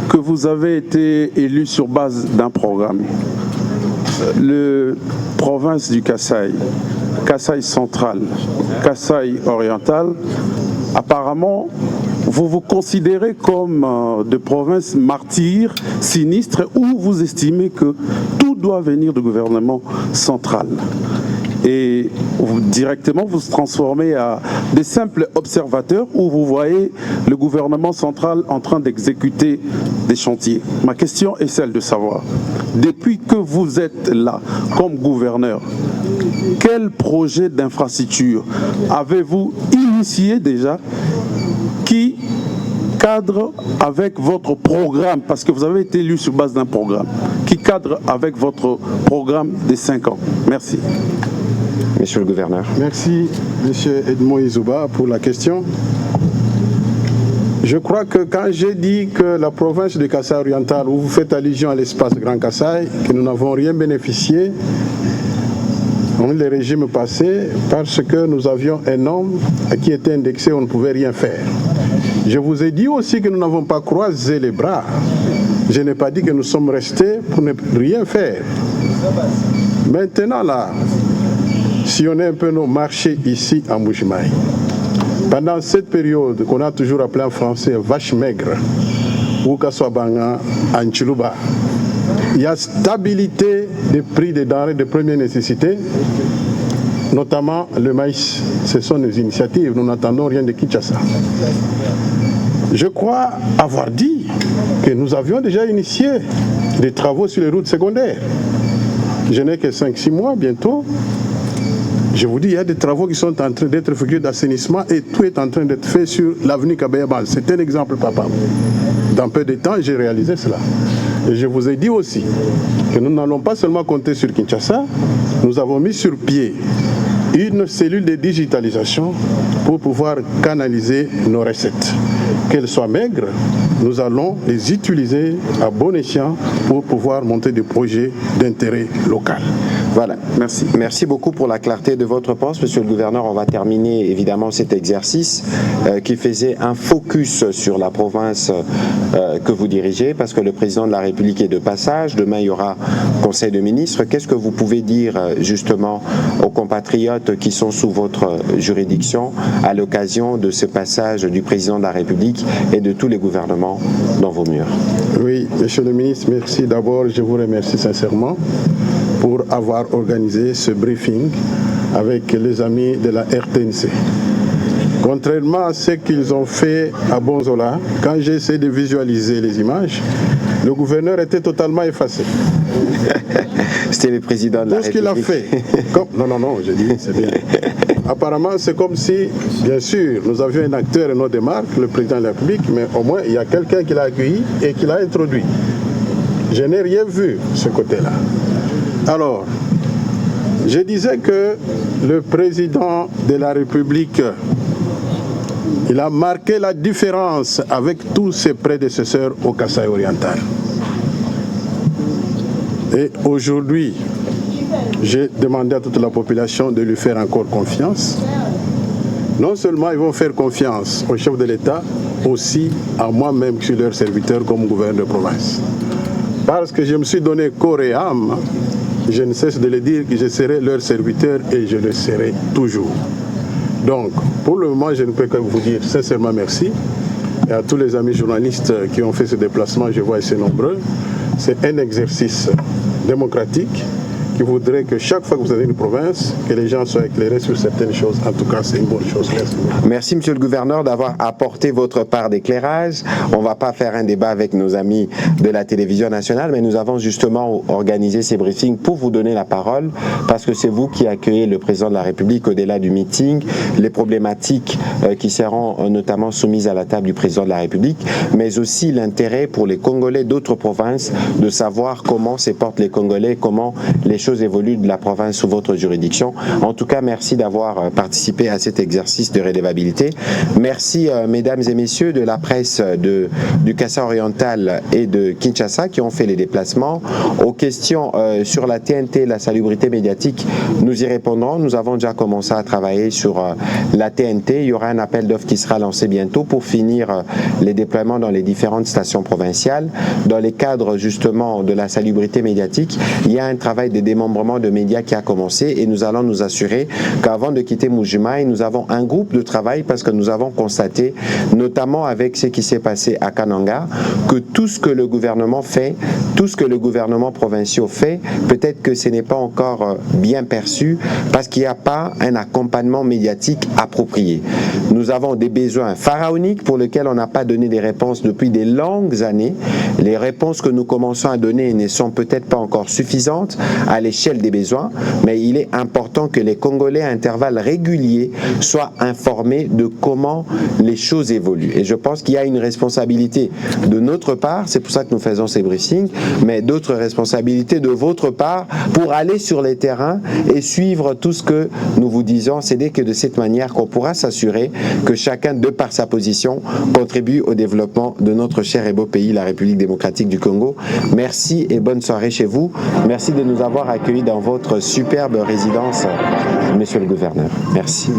Speaker 12: que vous avez été élu sur base d'un programme. Le province du Kasaï, Kasaï central, Kasaï oriental, apparemment, vous vous considérez comme de provinces martyrs, sinistres, ou vous estimez que tout doit venir du gouvernement central. Et directement, vous vous transformez à des simples observateurs où vous voyez le gouvernement central en train d'exécuter des chantiers. Ma question est celle de savoir, depuis que vous êtes là comme gouverneur, quel projet d'infrastructure avez-vous initié déjà qui cadre avec votre programme, parce que vous avez été élu sur base d'un programme, qui cadre avec votre programme des 5 ans? Merci.
Speaker 1: Monsieur le gouverneur.
Speaker 2: Merci, Monsieur Edmond Izouba, pour la question. Je crois que quand j'ai dit que la province de Kasaï oriental, où vous faites allusion à l'espace Grand Kasaï, que nous n'avons rien bénéficié, dans les régimes passés, parce que nous avions un homme qui était indexé, on ne pouvait rien faire. Je vous ai dit aussi que nous n'avons pas croisé les bras. Je n'ai pas dit que nous sommes restés pour ne rien faire. Maintenant, là, si on est un peu nos marchés ici à Mbuji-Mayi, pendant cette période qu'on a toujours appelé en français vache maigre, ou Kaswabanga, en Chiluba, il y a stabilité des prix des denrées de première nécessité, notamment le maïs. Ce sont nos initiatives, nous n'attendons rien de Kinshasa. Je crois avoir dit que nous avions déjà initié des travaux sur les routes secondaires. Je n'ai que 5-6 mois bientôt. Je vous dis, il y a des travaux qui sont en train d'être effectués d'assainissement et tout est en train d'être fait sur l'avenue Kabayabal. C'est un exemple, papa. Dans peu de temps, j'ai réalisé cela. Et je vous ai dit aussi que nous n'allons pas seulement compter sur Kinshasa, nous avons mis sur pied une cellule de digitalisation pour pouvoir canaliser nos recettes. Qu'elles soient maigres nous allons les utiliser à bon escient pour pouvoir monter des projets d'intérêt local.
Speaker 1: Voilà, merci. Merci beaucoup pour la clarté de votre réponse, Monsieur le Gouverneur. On va terminer évidemment cet exercice qui faisait un focus sur la province que vous dirigez, parce que le président de la République est de passage. Demain, il y aura Conseil de ministres. Qu'est-ce que vous pouvez dire justement aux compatriotes qui sont sous votre juridiction à l'occasion de ce passage du président de la République et de tous les gouvernements dans vos murs?
Speaker 2: Oui, Monsieur le ministre, merci. D'abord, je vous remercie sincèrement pour avoir organisé ce briefing avec les amis de la RTNC. Contrairement à ce qu'ils ont fait à Bonzola, quand j'ai essayé de visualiser les images, le gouverneur était totalement effacé.
Speaker 1: C'était le président de la République.
Speaker 2: Tout ce qu'il a fait. Non, je dis, c'est bien. Apparemment, c'est comme si, bien sûr, nous avions un acteur et non des marques, le président de la République, mais au moins, il y a quelqu'un qui l'a accueilli et qui l'a introduit. Je n'ai rien vu de ce côté-là. Alors, je disais que le président de la République, il a marqué la différence avec tous ses prédécesseurs au Kasaï oriental. Et aujourd'hui, j'ai demandé à toute la population de lui faire encore confiance. Non seulement ils vont faire confiance au chef de l'État, aussi à moi-même qui suis leur serviteur comme gouverneur de province. Parce que je me suis donné corps et âme, je ne cesse de le dire que je serai leur serviteur et je le serai toujours. Donc, pour le moment, je ne peux que vous dire sincèrement merci. Et à tous les amis journalistes qui ont fait ce déplacement, je vois assez nombreux. C'est un exercice démocratique qui voudrait que chaque fois que vous avez une province, que les gens soient éclairés sur certaines choses. En tout cas, c'est une bonne chose. Merci.
Speaker 1: Merci, Monsieur le Gouverneur, d'avoir apporté votre part d'éclairage. On ne va pas faire un débat avec nos amis de la télévision nationale, mais nous avons justement organisé ces briefings pour vous donner la parole, parce que c'est vous qui accueillez le président de la République au-delà du meeting, les problématiques qui seront notamment soumises à la table du président de la République, mais aussi l'intérêt pour les Congolais d'autres provinces de savoir comment se portent les Congolais, comment les choses évoluent de la province sous votre juridiction. En tout cas, merci d'avoir participé à cet exercice de redevabilité. Merci, mesdames et messieurs de la presse du Kasaï oriental et de Kinshasa qui ont fait les déplacements. Aux questions sur la TNT, la salubrité médiatique, nous y répondrons. Nous avons déjà commencé à travailler sur la TNT. Il y aura un appel d'offres qui sera lancé bientôt pour finir les déploiements dans les différentes stations provinciales. Dans les cadres justement de la salubrité médiatique, il y a un travail de démembrement de médias qui a commencé et nous allons nous assurer qu'avant de quitter Mbuji-Mayi, nous avons un groupe de travail parce que nous avons constaté, notamment avec ce qui s'est passé à Kananga, que tout ce que le gouvernement fait, tout ce que le gouvernement provincial fait, peut-être que ce n'est pas encore bien perçu parce qu'il n'y a pas un accompagnement médiatique approprié. Nous avons des besoins pharaoniques pour lesquels on n'a pas donné des réponses depuis des longues années. Les réponses que nous commençons à donner ne sont peut-être pas encore suffisantes à l'échelle des besoins, mais il est important que les Congolais à intervalles réguliers soient informés de comment les choses évoluent. Et je pense qu'il y a une responsabilité de notre part, c'est pour ça que nous faisons ces briefings, mais d'autres responsabilités de votre part pour aller sur les terrains et suivre tout ce que nous vous disons. C'est dès que de cette manière qu'on pourra s'assurer que chacun, de par sa position, contribue au développement de notre cher et beau pays, la République démocratique du Congo. Merci et bonne soirée chez vous. Merci de nous avoir accueillis dans votre superbe résidence, Monsieur le Gouverneur. Merci.